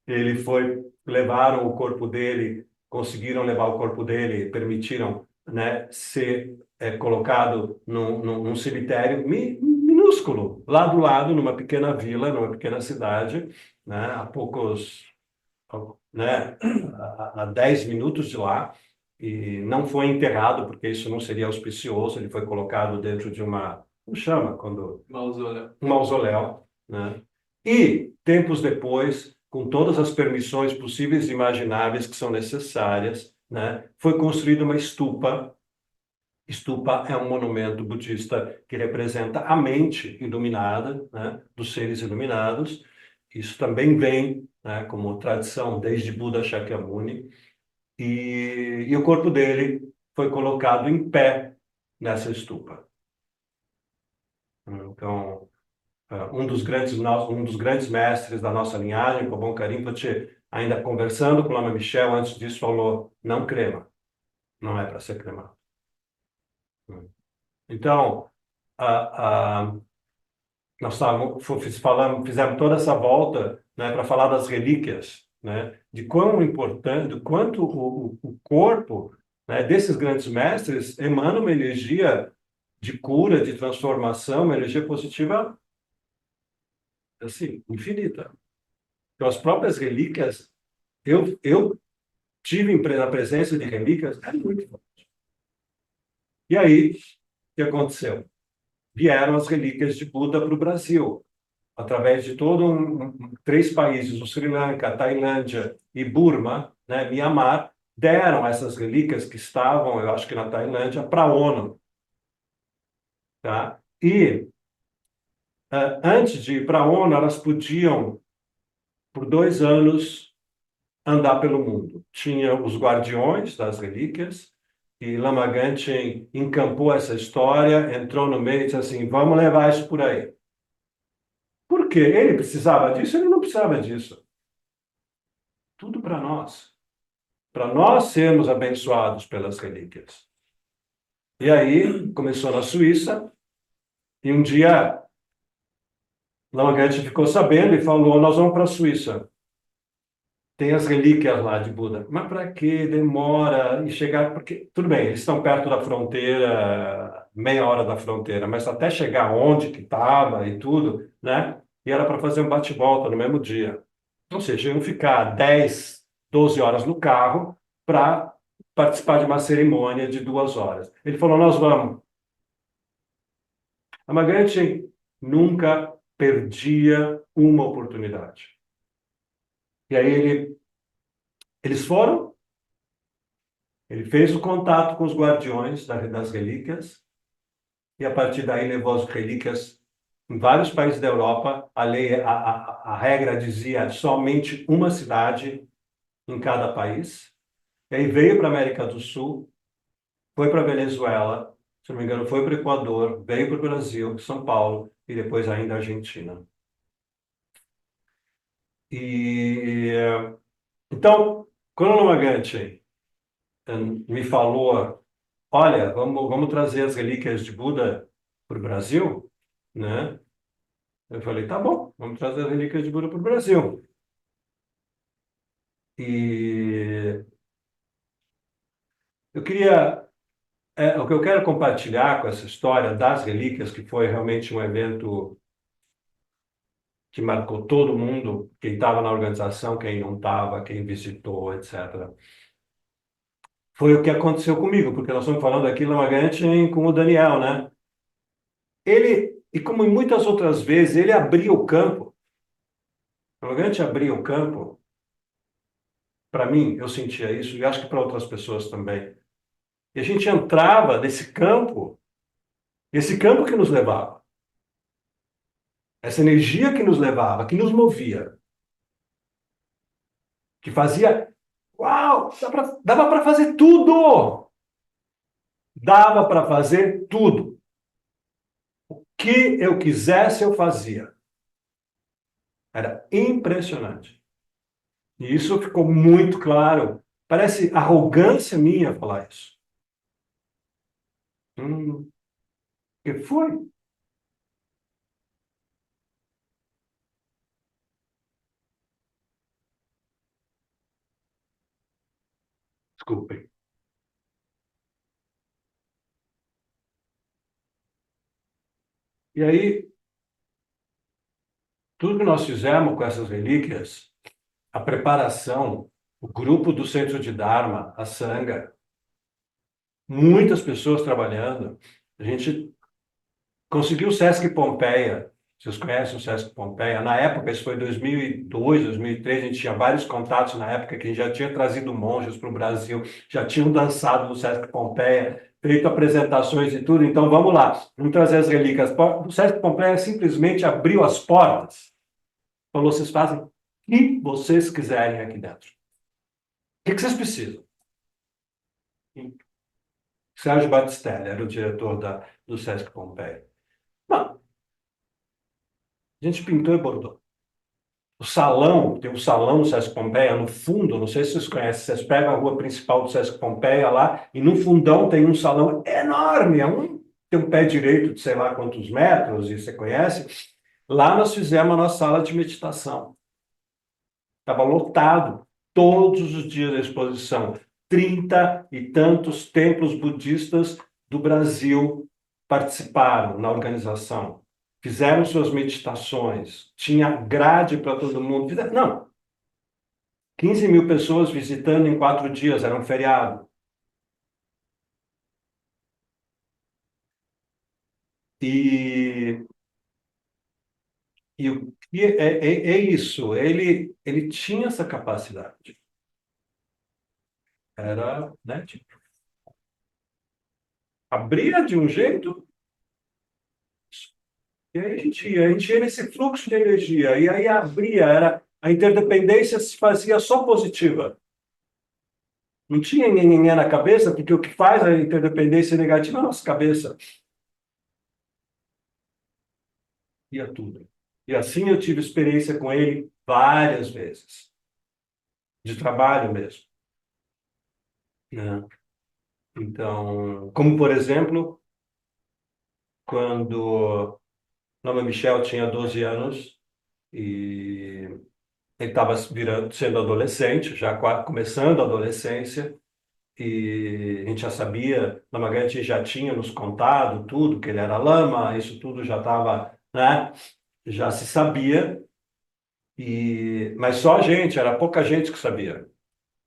ele foi, levaram o corpo dele, conseguiram levar o corpo dele, permitiram, né, ser colocado num cemitério minúsculo, lá do lado, numa pequena vila, numa pequena cidade, né, a poucos, né, a 10 minutos de lá, e não foi enterrado, porque isso não seria auspicioso, ele foi colocado dentro de uma, como chama, quando Mausoléu. um mausoléu, né? E, tempos depois, com todas as permissões possíveis e imagináveis que são necessárias, né, foi construída uma stupa. Stupa é um monumento budista que representa a mente iluminada, né, dos seres iluminados. Isso também vem, né, como tradição desde Buda Shakyamuni. E o corpo dele foi colocado em pé nessa stupa. Então, um dos grandes mestres da nossa linhagem, Kobon Rinpoche, ainda conversando com Lama Michel, antes disso falou, não crema, não é para ser cremado. Então, a, a, nós fizemos toda essa volta, né, para falar das relíquias, né, de quão importante, do quanto o corpo, né, desses grandes mestres emana uma energia de cura, de transformação, uma energia positiva, assim, infinita. Então, as próprias relíquias, eu tive na presença de relíquias, é muito forte. E aí, o que aconteceu? Vieram as relíquias de Buda para o Brasil, através de três países, o Sri Lanka, Tailândia e Burma, né, Mianmar, deram essas relíquias que estavam, eu acho que na Tailândia, para a ONU. Tá? E, antes de ir para a ONU, elas podiam, por 2 anos, andar pelo mundo. Tinha os guardiões das relíquias, e Lama Gangchen encampou essa história, entrou no meio e disse assim, vamos levar isso por aí. Por quê? Ele precisava disso? Ele não precisava disso. Tudo para nós sermos abençoados pelas relíquias. E aí, começou na Suíça, e um dia, Lama Gangchen ficou sabendo e falou, nós vamos para a Suíça. Tem as relíquias lá de Buda. Mas para que demora e chegar? Porque, tudo bem, eles estão perto da fronteira, meia hora da fronteira, mas até chegar onde que estava e tudo, né? E era para fazer um bate-volta no mesmo dia. Ou seja, iam ficar 10, 12 horas no carro para participar de uma cerimônia de 2 horas. Ele falou: nós vamos. A Magante nunca perdia uma oportunidade. E aí eles foram, ele fez o contato com os guardiões das relíquias, e a partir daí levou as relíquias em vários países da Europa. A lei, a regra dizia somente uma cidade em cada país. E aí veio para a América do Sul, foi para a Venezuela, se não me engano, foi para o Equador, veio para o Brasil, São Paulo, e depois ainda a Argentina. E, então, quando o Lama me falou, olha, vamos trazer as relíquias de Buda para o Brasil, né? Eu falei, tá bom, vamos trazer as relíquias de Buda para o Brasil. E eu queria, o que eu quero compartilhar com essa história das relíquias, que foi realmente um evento que marcou todo mundo, quem estava na organização, quem não estava, quem visitou, etc. Foi o que aconteceu comigo, porque nós estamos falando aqui, Lamagante, com o Daniel, né? Ele, e como em muitas outras vezes, ele abriu o campo. Lama abria o campo, para mim, eu sentia isso, e acho que para outras pessoas também. E a gente entrava nesse campo, esse campo que nos levava, essa energia que nos levava, que nos movia, que fazia, uau, dava para fazer tudo! Dava para fazer tudo. O que eu quisesse, eu fazia. Era impressionante. E isso ficou muito claro. Parece arrogância minha falar isso. Que foi? Desculpem. E aí, tudo que nós fizemos com essas relíquias, a preparação, o grupo do Centro de Dharma, a Sangha, muitas pessoas trabalhando. A gente conseguiu o Sesc Pompeia. Vocês conhecem o Sesc Pompeia? Na época, isso foi 2002, 2003, a gente tinha vários contatos na época que a gente já tinha trazido monges para o Brasil, já tinham dançado no Sesc Pompeia, feito apresentações e tudo. Então, vamos lá, vamos trazer as relíquias. O Sesc Pompeia simplesmente abriu as portas, falou: vocês fazem o que vocês quiserem aqui dentro. O que vocês precisam? Sérgio Batistelli era o diretor do Sesc Pompeia. Bom, a gente pintou e bordou. O salão, tem um salão no Sesc Pompeia, no fundo, não sei se vocês conhecem, vocês pegam a rua principal do Sesc Pompeia lá, e no fundão tem um salão enorme, tem um pé direito de sei lá quantos metros, e você conhece. Lá nós fizemos a nossa sala de meditação. Estava lotado, todos os dias da exposição. 30 e tantos templos budistas do Brasil participaram na organização. Fizeram suas meditações, tinha grade para todo mundo. Não, 15 mil pessoas visitando em 4 dias, era um feriado. E, e o que é isso, ele tinha essa capacidade. Era, né, tipo, abria de um jeito, e aí a gente ia nesse fluxo de energia, e aí abria, a interdependência se fazia só positiva. Não tinha nhenhenhé na cabeça, porque o que faz a interdependência negativa é a nossa cabeça. Ia tudo. E assim eu tive experiência com ele várias vezes, de trabalho mesmo, né? Então, como por exemplo, quando Lama Michel tinha 12 anos e ele estava sendo adolescente, já começando a adolescência, e a gente já sabia, Lama Gante já tinha nos contado tudo, que ele era lama, isso tudo já estava, né? Já se sabia, mas só a gente, era pouca gente que sabia.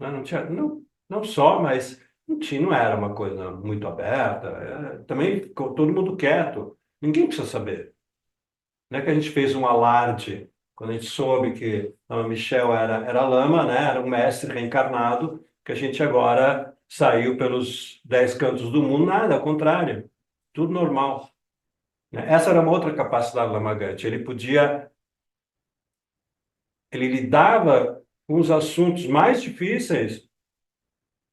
Né? Não tinha, não só, mas não tinha, não era uma coisa muito aberta. Também ficou todo mundo quieto. Ninguém precisa saber. Não é que a gente fez um alarde quando a gente soube que a Michel era lama, né? Era um mestre reencarnado, que a gente agora saiu pelos 10 cantos do mundo. Nada, ao contrário. Tudo normal. Né? Essa era uma outra capacidade do Lamagante. Ele lidava com os assuntos mais difíceis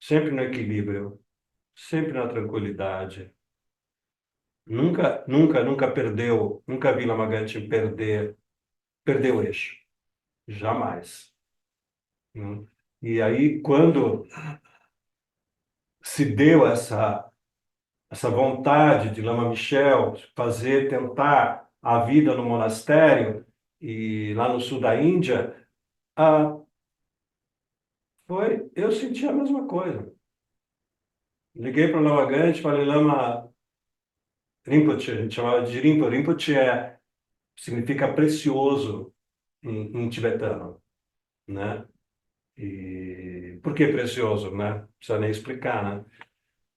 sempre no equilíbrio, sempre na tranquilidade. Nunca, nunca, nunca perdeu, nunca vi Lamagante perder o eixo. Jamais. Né? E aí, quando se deu essa vontade de Lama Michel tentar a vida no monastério, e lá no sul da Índia, ah, eu senti a mesma coisa. Liguei para o Lamagante, falei: Lama Rinpoche, a gente chamava de Rinpo. Rinpoche significa precioso em tibetano, né? E por que precioso, né? Não precisa nem explicar, né?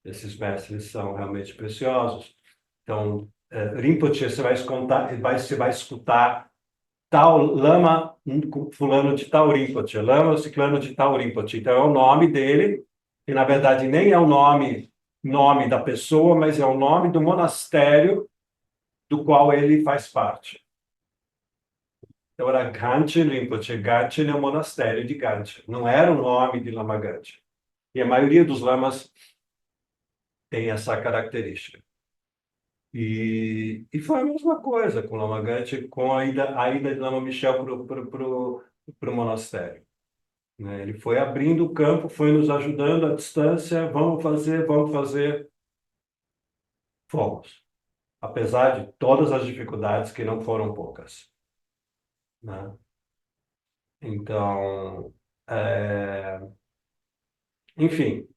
Esses mestres são realmente preciosos. Então, Rinpoche, você vai escutar tal lama fulano de tal Rinpoche, lama ciclano de tal Rinpoche. Então é o nome dele, e na verdade nem é o nome da pessoa, mas é o nome do monastério do qual ele faz parte. Então era Gangchen Rinpoche. Gangchen é o monastério de Gangchen. Não era o nome de Lama Gangchen. E a maioria dos lamas tem essa característica. E foi a mesma coisa com Lama Gangchen, com a ida de Lama Michel para o monastério. Né? Ele foi abrindo o campo, foi nos ajudando à distância, vamos fazer, fomos. Apesar de todas as dificuldades, que não foram poucas. Né? Então, enfim,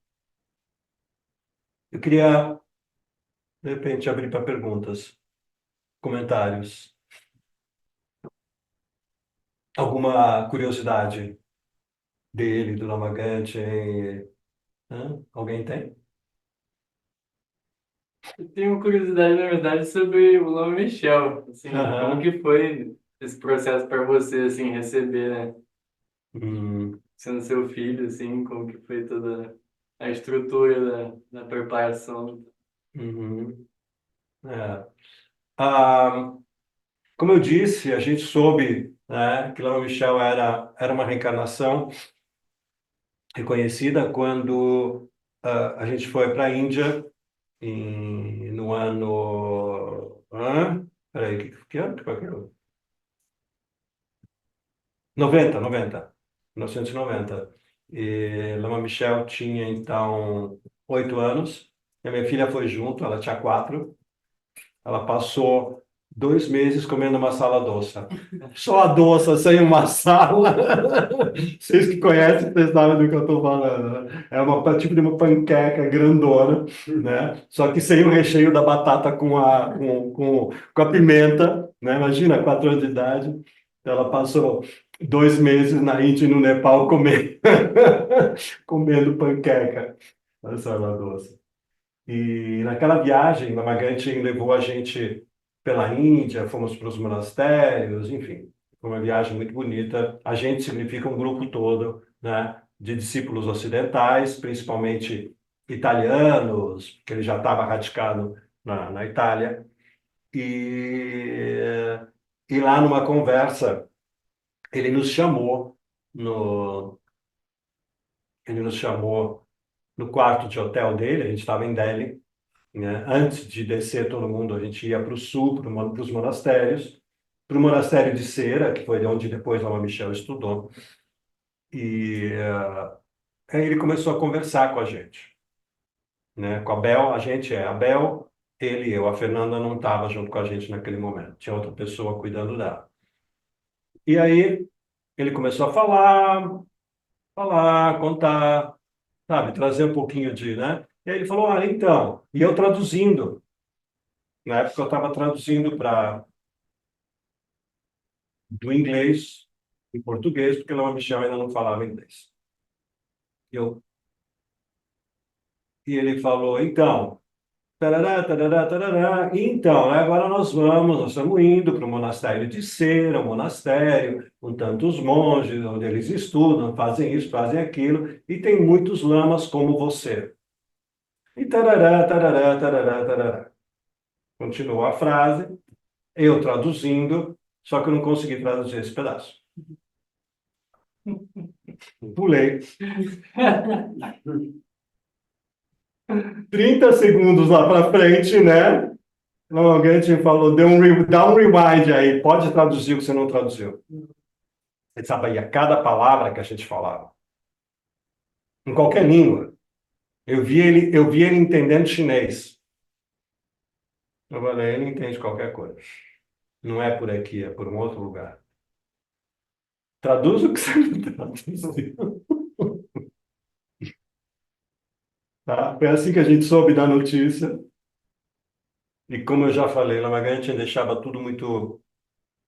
eu queria, de repente, abrir para perguntas, comentários. Alguma curiosidade dele, do Lamagante? Hã? Alguém tem? Eu tenho uma curiosidade, na verdade, sobre o nome Michel. Assim, como Aham. que foi esse processo para você, assim, receber, né? Hum, Sendo seu filho, assim, como que foi toda a estrutura da preparação? uhum. É. Ah, como eu disse, a gente soube, né, que Lama Michel era uma reencarnação reconhecida quando a gente foi para a Índia no ano... Peraí, que ano? Qual que é? 90, 1990. E Lama Michel tinha, então, 8 anos. E a minha filha foi junto, ela tinha 4. Ela passou 2 meses comendo uma sala doce. Só a doce, sem uma sala. Vocês que conhecem, vocês sabem do que eu estou falando. Né? É tipo de uma panqueca grandona, né? Só que sem o recheio da batata com a pimenta, né? Imagina, 4 anos de idade. Ela passou 2 meses na Índia e no Nepal comendo panqueca, a sala doce. E naquela viagem, Mamagante levou a gente pela Índia, fomos para os monastérios, enfim, foi uma viagem muito bonita. A gente significa um grupo todo, né, de discípulos ocidentais, principalmente italianos, porque ele já estava radicado na Itália. E, e lá numa conversa, ele nos chamou no, ele nos chamou no quarto de hotel dele, a gente estava em Delhi, né? Antes de descer todo mundo, a gente ia para o sul, para os monastérios, para o monastério de Cera, que foi de onde depois Lama Michel estudou. E aí ele começou a conversar com a gente, né? Com a Bel, a gente a Bel, ele e eu. A Fernanda não estava junto com a gente naquele momento, tinha outra pessoa cuidando dela. E aí ele começou a falar, contar, sabe, trazer um pouquinho de, né? E aí ele falou, então, e eu traduzindo. Na época eu estava traduzindo do inglês em português, porque Léo Michel ainda não falava inglês. Eu, e ele falou, então, tarará, tarará, tarará, então, né, agora nós estamos indo para o monastério de Cera, um monastério com tantos monges, onde eles estudam, fazem isso, fazem aquilo, e tem muitos lamas como você. E tarará, tarará, tarará, tarará. Continuou a frase, eu traduzindo, só que eu não consegui traduzir esse pedaço. Pulei. 30 segundos lá para frente, né? Alguém te falou, dá um rewind aí, pode traduzir o que você não traduziu. Ele sabia cada palavra que a gente falava, em qualquer língua. Eu vi ele entendendo chinês. Eu falei, ele entende qualquer coisa. Não é por aqui, é por um outro lugar. Traduz o que você não traduziu. Tá? Foi assim que a gente soube da notícia. E como eu já falei, Lamagante deixava tudo muito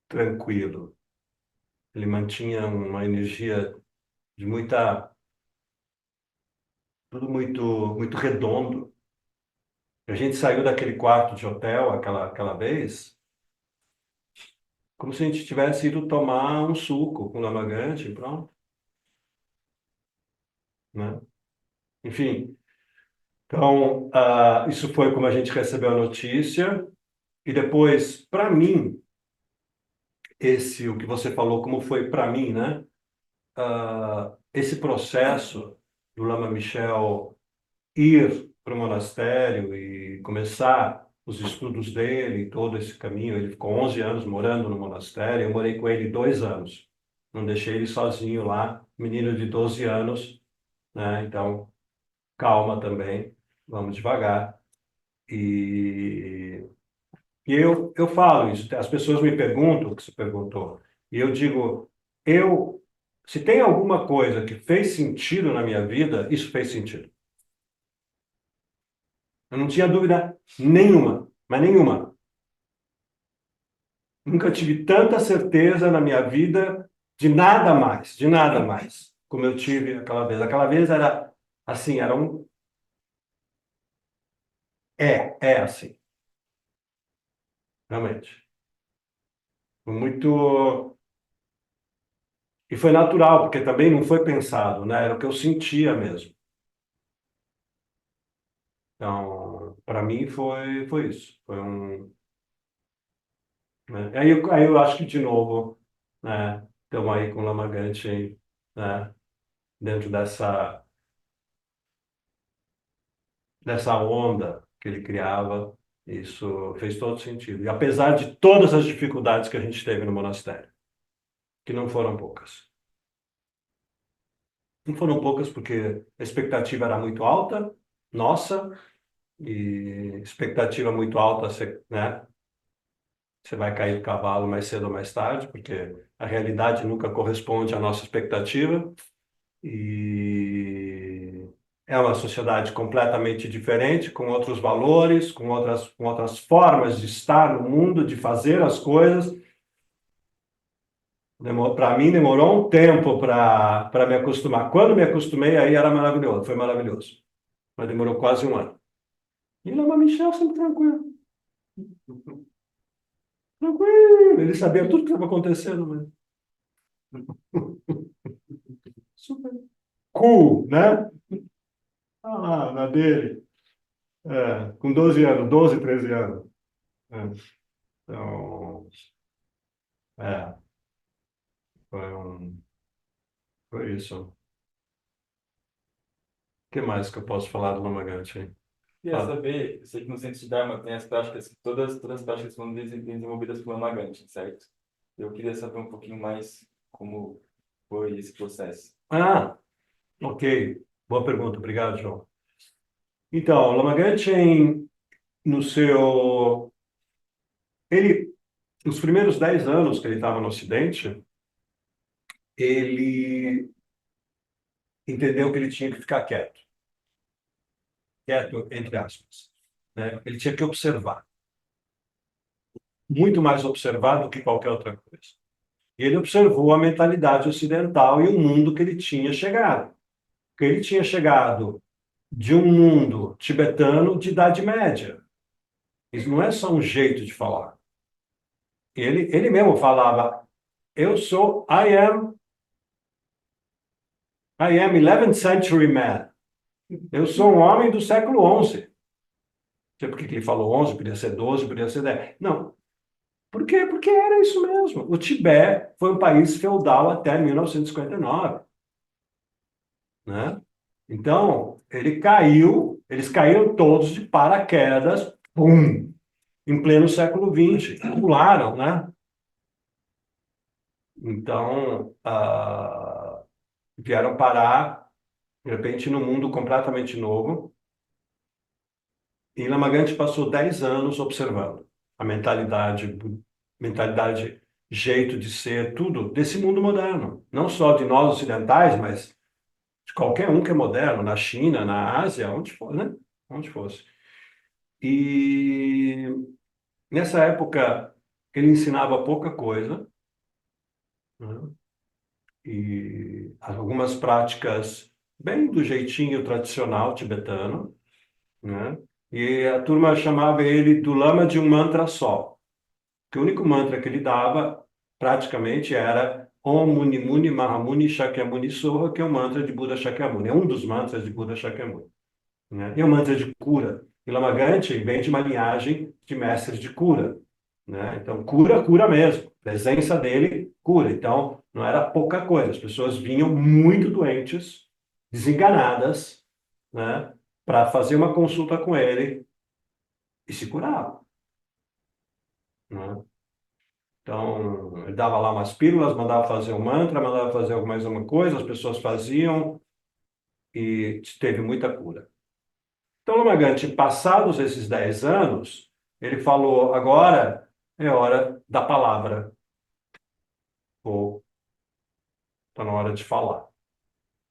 tranquilo. Ele mantinha uma energia de tudo muito redondo. A gente saiu daquele quarto de hotel aquela vez, como se a gente tivesse ido tomar um suco com Lama Ganchen, pronto, né? Enfim, então, isso foi como a gente recebeu a notícia. E depois, para mim, o que você falou, como foi para mim, né? Esse processo do Lama Michel ir para o monastério e começar os estudos dele, todo esse caminho. Ele ficou 11 anos morando no monastério, eu morei com ele 2 anos. Não deixei ele sozinho lá, menino de 12 anos, né? Então, calma também, vamos devagar. E, eu falo isso, as pessoas me perguntam o que você perguntou, e eu digo, se tem alguma coisa que fez sentido na minha vida, isso fez sentido. Eu não tinha dúvida nenhuma, mas nenhuma. Nunca tive tanta certeza na minha vida de nada mais, como eu tive aquela vez. Aquela vez era assim, era um. É assim, realmente. Foi muito. E foi natural, porque também não foi pensado, né? Era o que eu sentia mesmo. Então, para mim foi isso. Foi um. Né? Aí eu acho que, de novo, né? Estamos aí com o Lamagante, né? Dentro dessa onda que ele criava, isso fez todo sentido. E apesar de todas as dificuldades que a gente teve no monastério, que não foram poucas. Não foram poucas porque a expectativa era muito alta, nossa, e expectativa muito alta, você, né? Você vai cair do cavalo mais cedo ou mais tarde, porque a realidade nunca corresponde à nossa expectativa. E é uma sociedade completamente diferente, com outros valores, com outras formas de estar no mundo, de fazer as coisas. Para mim, demorou um tempo para me acostumar. Quando me acostumei, aí era maravilhoso, foi maravilhoso. Mas demorou quase um ano. E Lama Michel sempre tranquilo. Tranquilo. Ele sabia tudo que estava acontecendo, né? Super cool, né? Na dele. Com 12 anos, 12, 13 anos. É. Então, é, foi isso. O que mais que eu posso falar do Lomagante, hein? Queria Fala. saber, eu sei que no centro de Dharma tem as práticas, todas as práticas foram desenvolvidas por Lamaganti, certo? Eu queria saber um pouquinho mais como foi esse processo. Ah, ok. Boa pergunta. Obrigado, João. Então, o Lomagante, no seu... Ele, nos primeiros 10 anos que ele estava no Ocidente, ele entendeu que ele tinha que ficar quieto. Quieto, entre aspas. Né? Ele tinha que observar. Muito mais observar do que qualquer outra coisa. E ele observou a mentalidade ocidental e o mundo que ele tinha chegado. Porque ele tinha chegado de um mundo tibetano de Idade Média. Isso não é só um jeito de falar. Ele mesmo falava, I am 11th century man. Eu sou um homem do século XI. Não sei por que ele falou 11, podia ser 12, podia ser 10. Não. Por quê? Porque era isso mesmo. O Tibete foi um país feudal até 1959. Né? Então, eles caíram todos de paraquedas, pum, em pleno século XX, pularam, né? Então, vieram parar, de repente, num mundo completamente novo. E Lamagante passou 10 anos observando a mentalidade, jeito de ser, tudo desse mundo moderno. Não só de nós ocidentais, mas de qualquer um que é moderno, na China, na Ásia, onde for, né? Onde fosse. E nessa época ele ensinava pouca coisa, né? E algumas práticas bem do jeitinho tradicional tibetano, né? E a turma chamava ele do lama de um mantra só. Que o único mantra que ele dava praticamente era Om Muni Muni Mahamuni Shakyamuni Soha, que é o mantra de Buda Shakyamuni. É um dos mantras de Buda Shakyamuni, né? E o mantra de cura. E Lama Ganchen vem de uma linhagem de mestres de cura, né? Então, cura, cura mesmo. A presença dele, cura. Então, não era pouca coisa. As pessoas vinham muito doentes, desenganadas, né? Para fazer uma consulta com ele e se curavam, né? Então, ele dava lá umas pílulas, mandava fazer um mantra, mandava fazer mais uma coisa, as pessoas faziam e teve muita cura. Então, Lama Ganchen, passados esses 10 anos, ele falou, agora é hora da palavra, ou está na hora de falar,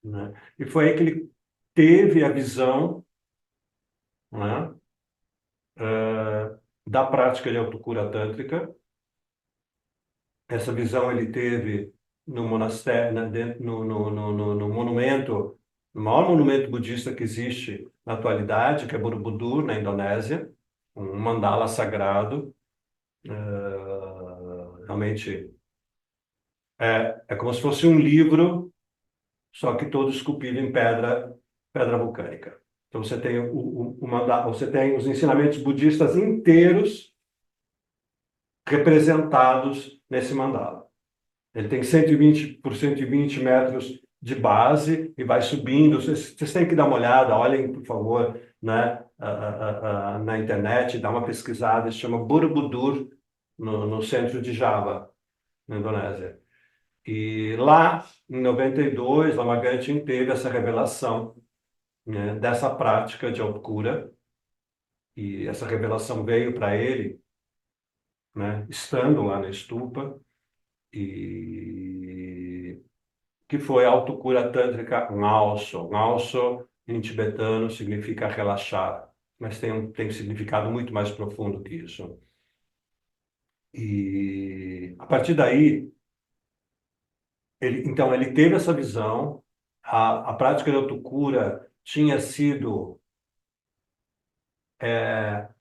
né? E foi aí que ele teve a visão, né, da prática de autocura tântrica. Essa visão ele teve no monastério, né, no monumento, no maior monumento budista que existe na atualidade, que é Borobudur, na Indonésia, um mandala sagrado. Realmente é como se fosse um livro, só que todo esculpido em pedra vulcânica. Então você tem o mandala, você tem os ensinamentos budistas inteiros representados nesse mandala. Ele tem 120 por 120 metros de base e vai subindo. Vocês têm que dar uma olhada, olhem, por favor, né, na internet, dá uma pesquisada, se chama Borobudur, no centro de Java, na Indonésia. E lá, em 92, Lama Ganchen teve essa revelação, né, dessa prática de autocura, e essa revelação veio para ele, né, estando lá na estupa, e que foi a autocura tântrica Ngauso. Ngauso, em tibetano, significa relaxar, mas tem um significado muito mais profundo que isso. E a partir daí, então, ele teve essa visão, a prática de autocura tinha sido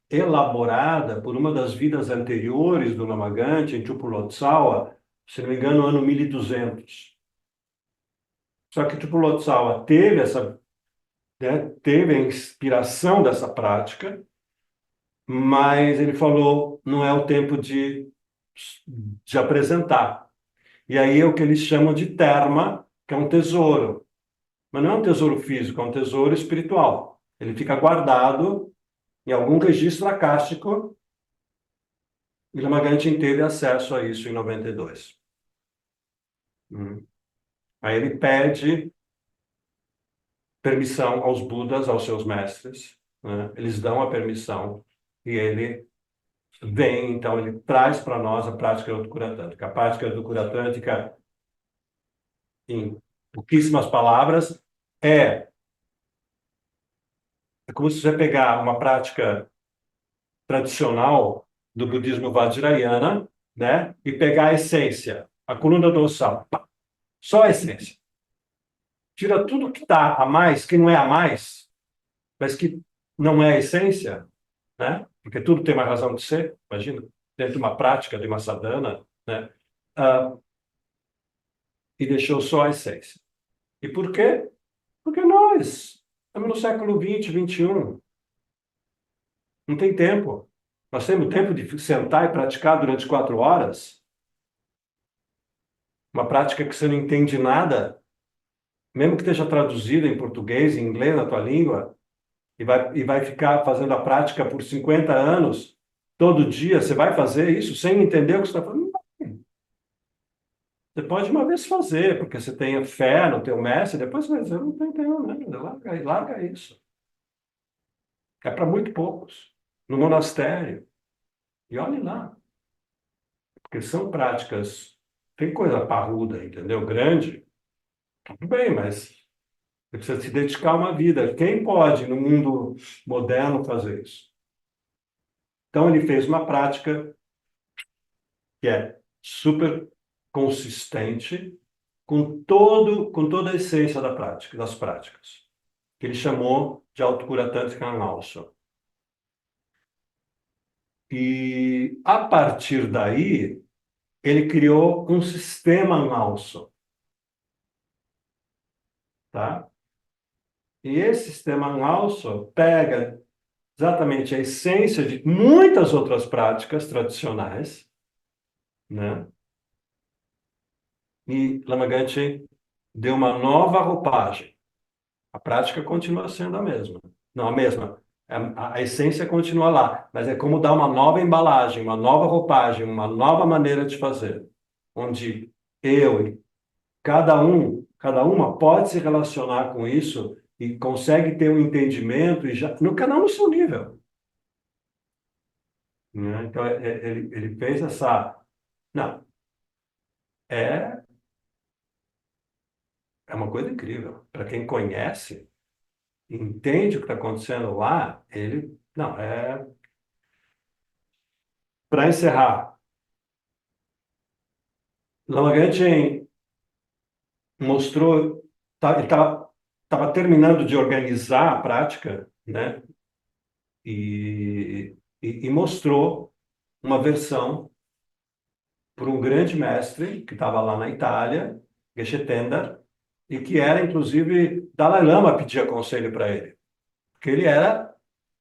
elaborada por uma das vidas anteriores do Lama Ganchen, em Chupo Lotsawa, se não me engano, no ano 1200. Só que Chupo Lotsawa teve né, teve a inspiração dessa prática, mas ele falou, não é o tempo de apresentar. E aí é o que eles chamam de terma, que é um tesouro. Mas não é um tesouro físico, é um tesouro espiritual. Ele fica guardado em algum registro acástico, e Lama Ganchen teve acesso a isso em 92. Aí ele pede permissão aos Budas, aos seus mestres, né? Eles dão a permissão e ele vem, então ele traz para nós a prática do Cura Tântrica. A prática do Cura Tântrica, em pouquíssimas palavras, é como se você pegar uma prática tradicional do budismo Vajrayana, né, e pegar a essência, a coluna dorsal, pá, só a essência. Tira tudo que está a mais, que não é a mais, mas que não é a essência, né? Porque tudo tem uma razão de ser, imagina, dentro de uma prática, de uma sadhana, né? E deixou só a essência. E por quê? Porque nós estamos no século 20, 21. Não tem tempo. Nós temos tempo de sentar e praticar durante 4 horas. Uma prática que você não entende nada, mesmo que esteja traduzida em português, em inglês, na tua língua, e vai ficar fazendo a prática por 50 anos, todo dia, você vai fazer isso sem entender o que você está falando? Não. Você pode uma vez fazer, porque você tem fé no teu mestre, depois você vai dizer, eu não estou entendendo nada, larga isso. É para muito poucos. No monastério. E olhe lá. Porque são práticas, tem coisa parruda, entendeu? Grande, tudo bem, mas você precisa se dedicar uma vida. Quem pode, no mundo moderno, fazer isso? Então, ele fez uma prática que é super consistente com toda a essência da prática, das práticas, que ele chamou de autocura tântrica Ngauso. E, a partir daí, ele criou um sistema Ngauso, tá? E esse sistema Ngauso pega exatamente a essência de muitas outras práticas tradicionais, né? E Lama Ganchen deu uma nova roupagem. A prática continua sendo a mesma. Não, a mesma. A essência continua lá, mas é como dar uma nova embalagem, uma nova roupagem, uma nova maneira de fazer, onde eu e cada uma pode se relacionar com isso e consegue ter um entendimento e já, no cada um no seu nível, né? Então ele fez essa, não, é é uma coisa incrível. Para quem conhece, entende o que está acontecendo lá, ele, não, é para encerrar. Lama Ganchen mostrou, ele estava terminando de organizar a prática, né? E mostrou uma versão por um grande mestre que estava lá na Itália, Geshe Tenda, e que era, inclusive, Dalai Lama pedia conselho para ele, porque ele era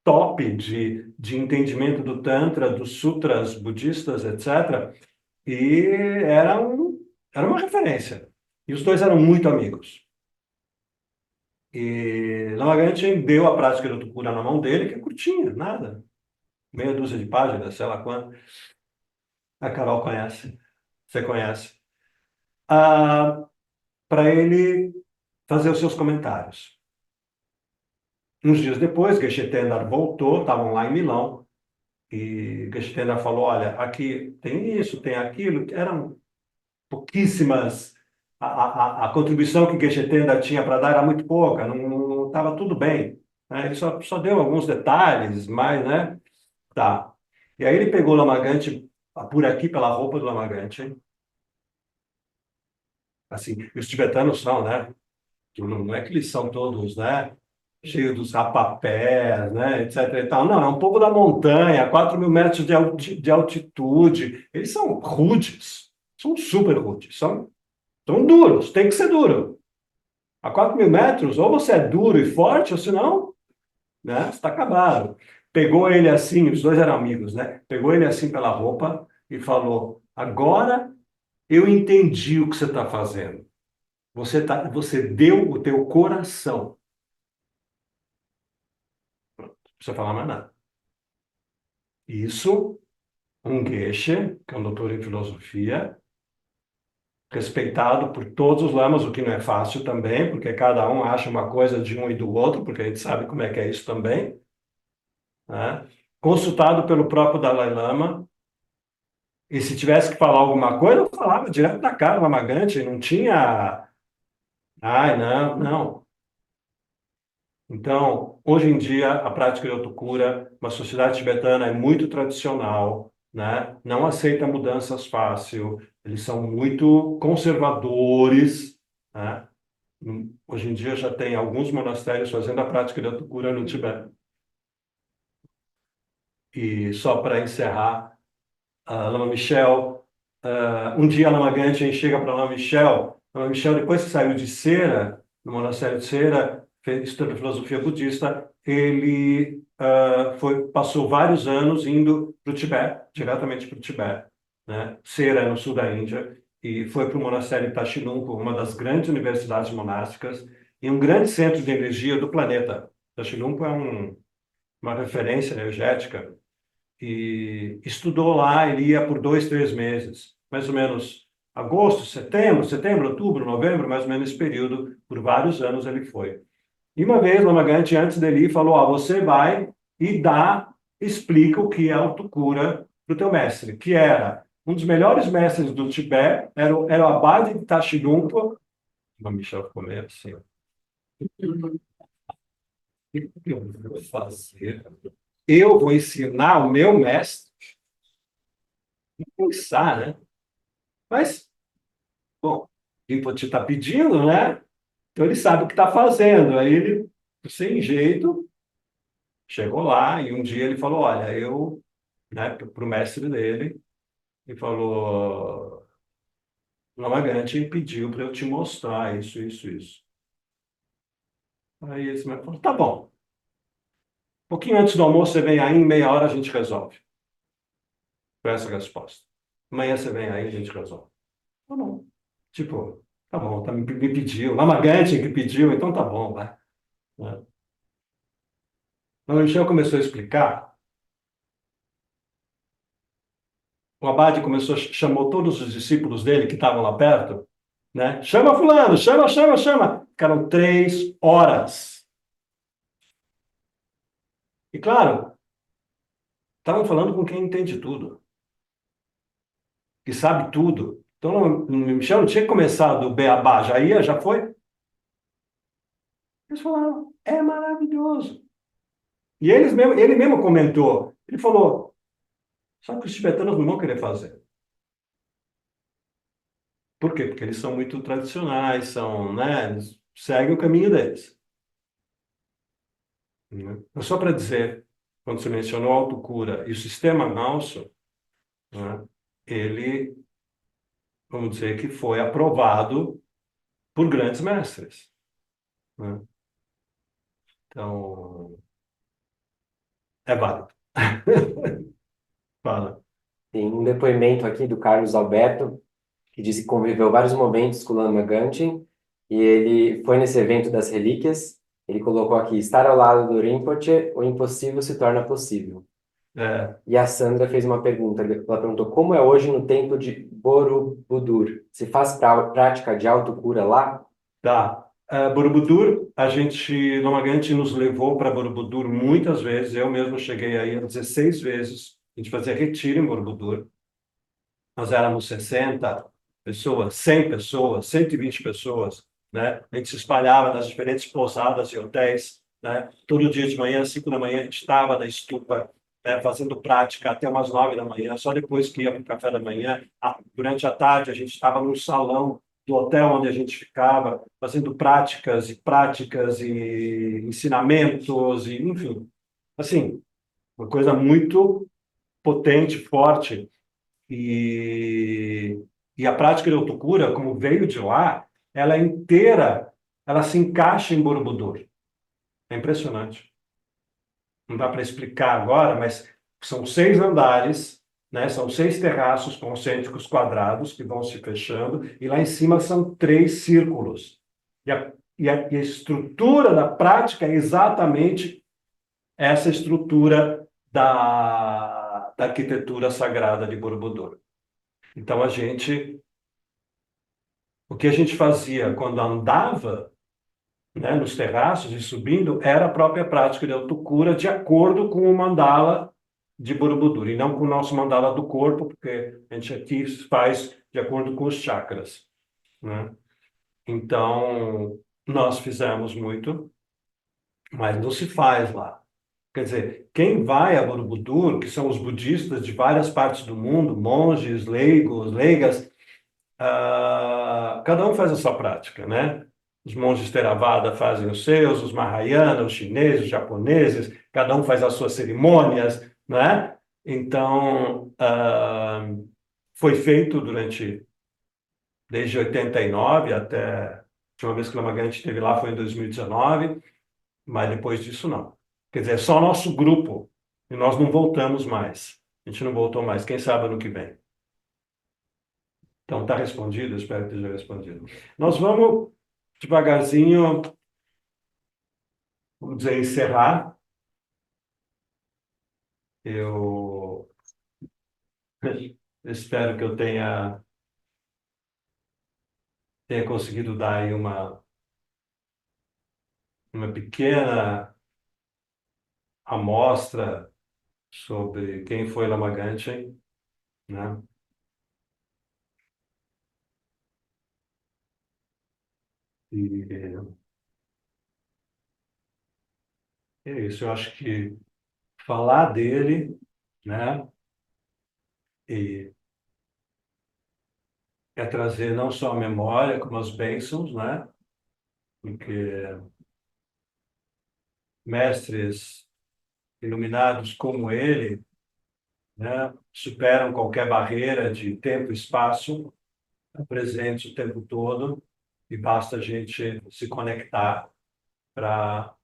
top de entendimento do Tantra, dos sutras budistas, etc. E era uma referência. E os dois eram muito amigos. E Lama Ganchen deu a prática do Tukura na mão dele, que é curtinha, nada. Meia dúzia de páginas, sei lá quanto. A Carol conhece, você conhece. Ah, para ele fazer os seus comentários. Uns dias depois, Geshe Tendar voltou, estavam lá em Milão, e Geshe Tendar falou, olha, aqui tem isso, tem aquilo, eram pouquíssimas, a contribuição que Geshe Tendar tinha para dar era muito pouca, não estava tudo bem, né? Ele só deu alguns detalhes, mas, né, tá. E aí ele pegou o Lama Ganchen, por aqui, pela roupa do Lama Ganchen, assim, os tibetanos são, né, que não é que eles são todos, né, cheios dos rapapés, né, etc. e tal. Não, é um povo da montanha, 4.000 metros de altitude. Eles são rudes, são super rudes, são duros, tem que ser duro. A 4.000 metros, ou você é duro e forte, ou senão, né, você está acabado. Pegou ele assim, os dois eram amigos, né? Pegou ele assim pela roupa e falou: agora eu entendi o que você está fazendo. Você deu o teu coração. Não precisa falar mais nada. Isso, um Geshe, que é um doutor em filosofia, respeitado por todos os lamas, o que não é fácil também, porque cada um acha uma coisa de um e do outro, porque a gente sabe como é que é isso também, né? Consultado pelo próprio Dalai Lama, e se tivesse que falar alguma coisa, eu falava direto na cara, Lama Ganchen, não tinha, ai, não, não. Então, hoje em dia, a prática de autocura, uma sociedade tibetana é muito tradicional, né? Não aceita mudanças fácil, eles são muito conservadores, né? Hoje em dia já tem alguns monastérios fazendo a prática de autocura no Tibete. E só para encerrar, a Lama Michel, um dia a Lama Ganchen chega para Lama Michel, depois que saiu de Cera, no monastério de Cera, fez estudo filosofia budista, ele passou vários anos indo para o Tibete, diretamente para o Tibete, né? Cera é no sul da Índia, e foi para o monastério Tashilhunpo, uma das grandes universidades monásticas, e um grande centro de energia do planeta. Tashilhunpo é uma referência energética, e estudou lá, ele ia por 2, 3 meses, mais ou menos agosto, setembro, outubro, novembro, mais ou menos esse período, por vários anos ele foi. E uma vez, Lama Ganchen, antes dele ir, falou, você vai e explica o que é autocura para o teu mestre, que era um dos melhores mestres do Tibete, era o Abade de Tashilhunpo. O Michel ficou meio assim, o que eu vou fazer? Eu vou ensinar o meu mestre a pensar, né? Mas, bom, Rinpoche está pedindo, né? Então ele sabe o que está fazendo. Aí ele, sem jeito, chegou lá e um dia ele falou: olha, eu, né, para o mestre dele, e falou, Lamagante pediu para eu te mostrar isso, isso, isso. Aí esse médico falou, tá bom. Um pouquinho antes do almoço, você vem aí, em meia hora a gente resolve. Foi essa a resposta. Amanhã você vem aí, a gente resolve. Tá bom. Tipo, tá bom, me pediu. Lamagante que pediu, então tá bom, vai. Né? Quando o Michel começou a explicar, o Abade começou, chamou todos os discípulos dele que estavam lá perto, né? Chama fulano, chama, chama, chama. Ficaram 3 horas. E claro, estavam falando com quem entende tudo, que sabe tudo. Então, o Michel não tinha que começar do beabá, já ia, já foi. Eles falaram, é maravilhoso. E ele mesmo comentou, ele falou, só que os tibetanos não vão querer fazer. Por quê? Porque eles são muito tradicionais, são, né, eles seguem o caminho deles. Né? Mas só para dizer, quando você mencionou a autocura e o sistema Malso, né, ele, vamos dizer que foi aprovado por grandes mestres. Né? Então, é válido. Fala. Tem um depoimento aqui do Carlos Alberto, que disse que conviveu vários momentos com o Lama Gangchen, e ele foi nesse evento das relíquias. Ele colocou aqui, estar ao lado do Rinpoche, o impossível se torna possível. É, E a Sandra fez uma pergunta, ela perguntou, como é hoje no templo de Borobudur? Se faz prática de autocura lá? tá. Borobudur, a gente, Lomagante nos levou para Borobudur muitas vezes. Eu mesmo cheguei aí 16 vezes. A gente fazia retiro em Borobudur. Nós éramos 60 pessoas, 100 pessoas, 120 pessoas, né? A gente se espalhava nas diferentes pousadas e hotéis, né? Todo dia de manhã, 5 da manhã, a gente estava na estupa, né, fazendo prática até umas 9 da manhã, só depois que ia para o café da manhã. Durante a tarde, a gente estava no salão do hotel onde a gente ficava, fazendo práticas e ensinamentos, e, enfim, assim, uma coisa muito potente, forte. E, e a prática de autocura, como veio de lá, ela é inteira, ela se encaixa em Borobudur. É impressionante. Não dá para explicar agora, mas são 6 andares, né? São 6 terraços concêntricos quadrados que vão se fechando, e lá em cima são 3 círculos. E a estrutura da prática é exatamente essa estrutura da arquitetura sagrada de Borobudur. Então, o que a gente fazia quando andava, né, nos terraços e subindo, era a própria prática de autocura de acordo com o mandala de Borobudur, e não com o nosso mandala do corpo, porque a gente aqui faz de acordo com os chakras, né? Então, nós fizemos muito, mas não se faz lá. Quer dizer, quem vai a Borobudur, que são os budistas de várias partes do mundo, monges, leigos, leigas, cada um faz a sua prática, né? Os monges Theravada fazem os seus, os Mahayana, os chineses, os japoneses, cada um faz as suas cerimônias, né? Então, foi feito desde 89 até, a última vez que o Lamagante esteve lá foi em 2019, mas depois disso não. Quer dizer, é só nosso grupo, e nós não voltamos mais. A gente não voltou mais, quem sabe ano que vem. Então, está respondido, espero que esteja respondido. Nós vamos, devagarzinho, vamos dizer, encerrar. Eu espero que eu tenha conseguido dar aí uma pequena amostra sobre quem foi Lama Gangchen, né? E é isso, eu acho que falar dele, né? E é trazer não só a memória, como as bênçãos, né? Porque mestres iluminados como ele né? Superam qualquer barreira de tempo e espaço, estão presentes o tempo todo, e basta a gente se conectar para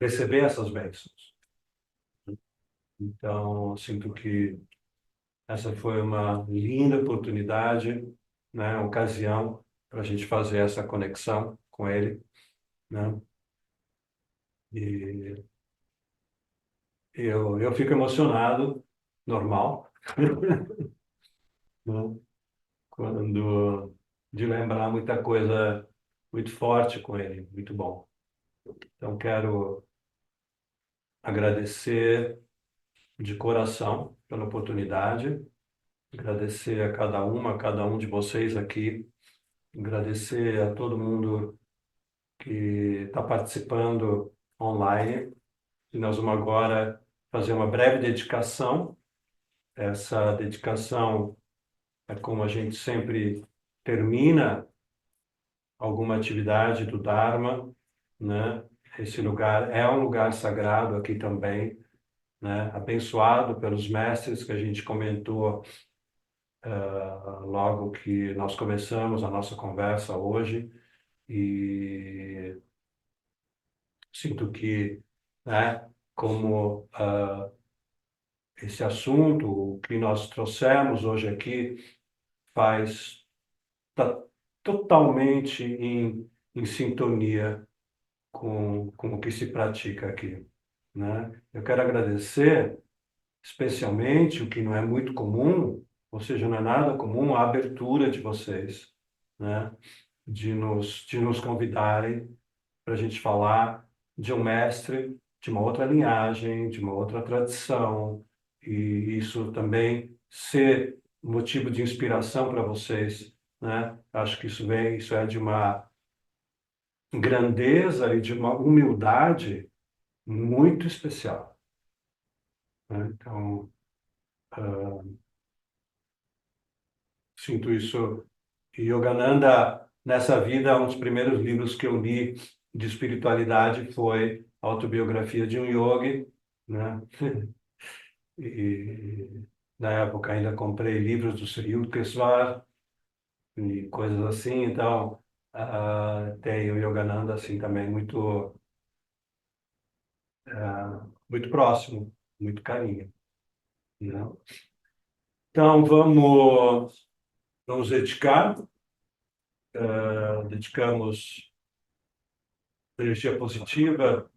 receber essas bênçãos. Então, sinto que essa foi uma linda oportunidade, né? Ocasião para a gente fazer essa conexão com ele, né? E eu fico emocionado, normal, né? Quando de lembrar muita coisa muito forte com ele, muito bom. Então, quero agradecer de coração pela oportunidade, agradecer a cada um de vocês aqui, agradecer a todo mundo que está participando online. E nós vamos agora fazer uma breve dedicação. Essa dedicação é como a gente sempre termina alguma atividade do Dharma, né? Esse lugar é um lugar sagrado aqui também, né? Abençoado pelos mestres que a gente comentou logo que nós começamos a nossa conversa hoje, e sinto que, né, como esse assunto, o que nós trouxemos hoje aqui, faz tá totalmente em sintonia com o que se pratica aqui, né? Eu quero agradecer especialmente, o que não é muito comum, ou seja, não é nada comum, a abertura de vocês, né? De nos convidarem para a gente falar de um mestre de uma outra linhagem, de uma outra tradição, e isso também ser motivo de inspiração para vocês, né? Acho que isso é de uma grandeza e de uma humildade muito especial, né? Então, ah, sinto isso. E Yogananda, nessa vida, um dos primeiros livros que eu li de espiritualidade foi a Autobiografia de um Yogi, né? E na época ainda comprei livros do Sri Yukteswar e coisas assim, então tem o Yogananda assim também muito próximo, muito carinho, né? Então vamos nos dedicar, dedicamos energia positiva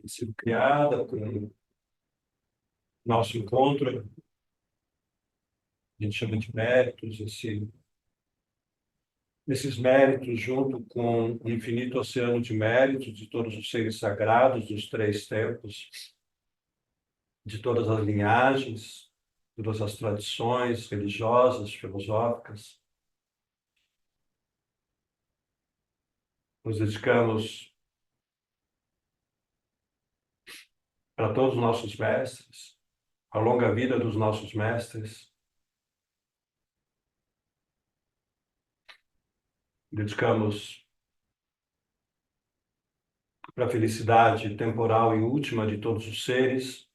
e sido criada com nosso encontro, a gente chama de méritos, esses méritos, junto com o infinito oceano de méritos de todos os seres sagrados dos três tempos, de todas as linhagens, todas as tradições religiosas, filosóficas. Nos dedicamos para todos os nossos mestres, a longa vida dos nossos mestres. Dedicamos para a felicidade temporal e última de todos os seres,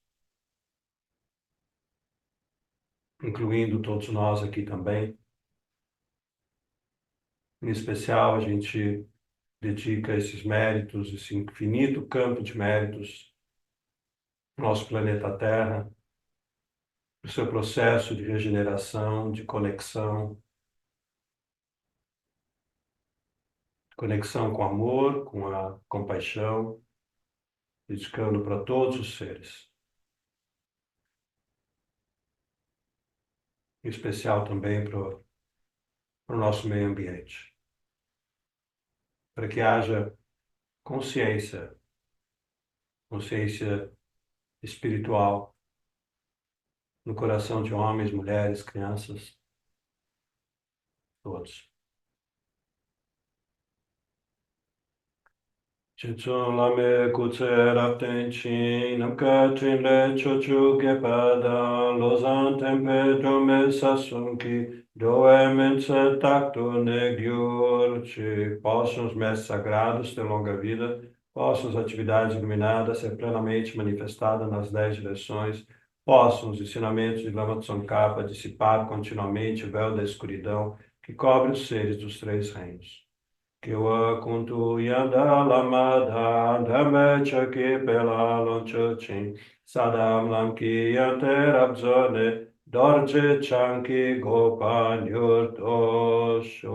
incluindo todos nós aqui também. Em especial, a gente dedica esses méritos, esse infinito campo de méritos, ao nosso planeta Terra, o seu processo de regeneração, de conexão com o amor, com a compaixão, dedicando para todos os seres. Em especial também para o nosso meio ambiente. Para que haja consciência espiritual no coração de homens, mulheres, crianças, todos. Chichun lame kutse rapten chin, namka trin le chochu gepada, lozan tempe drome sasunki, doe mense tacto negiur, que possam os mestres sagrados ter longa vida, possam as atividades iluminadas ser plenamente manifestadas nas 10 direções, possam os ensinamentos de Lama Tsongkhapa dissipar continuamente o véu da escuridão que cobre os seres dos 3 reinos. Kiwa kuntu yanda lamada dhame chaki pela lonchochin sadam lamki yante rabzone dorje chanki gopan yurtosho.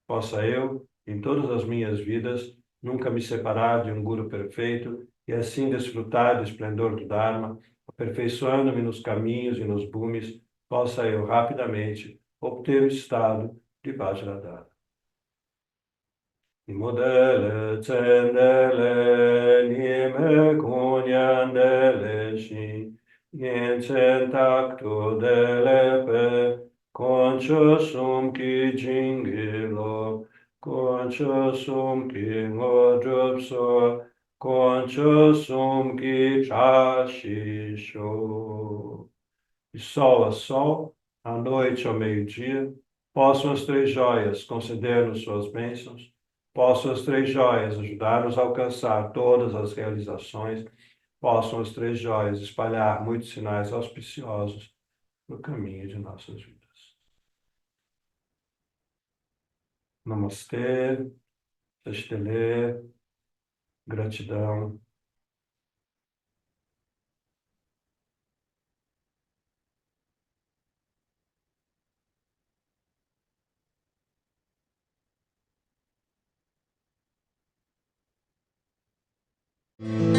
Possa eu, em todas as minhas vidas, nunca me separar de um Guru perfeito e assim desfrutar do esplendor do Dharma, aperfeiçoando-me nos caminhos e nos bumes, possa eu rapidamente obter o estado de Vajradhara. Modele tsendele nime kunyandele shi yenchen takto delepe concho sum ki jingilo concho sum ki ngodropso concho sum ki chashisho. De sol a sol, à noite ao meio-dia, possam as 3 joias conceder-nos suas bênçãos, possam as 3 joias ajudar-nos a alcançar todas as realizações, possam as 3 joias espalhar muitos sinais auspiciosos no caminho de nossas vidas. Namastê, Sastele, gratidão. Thank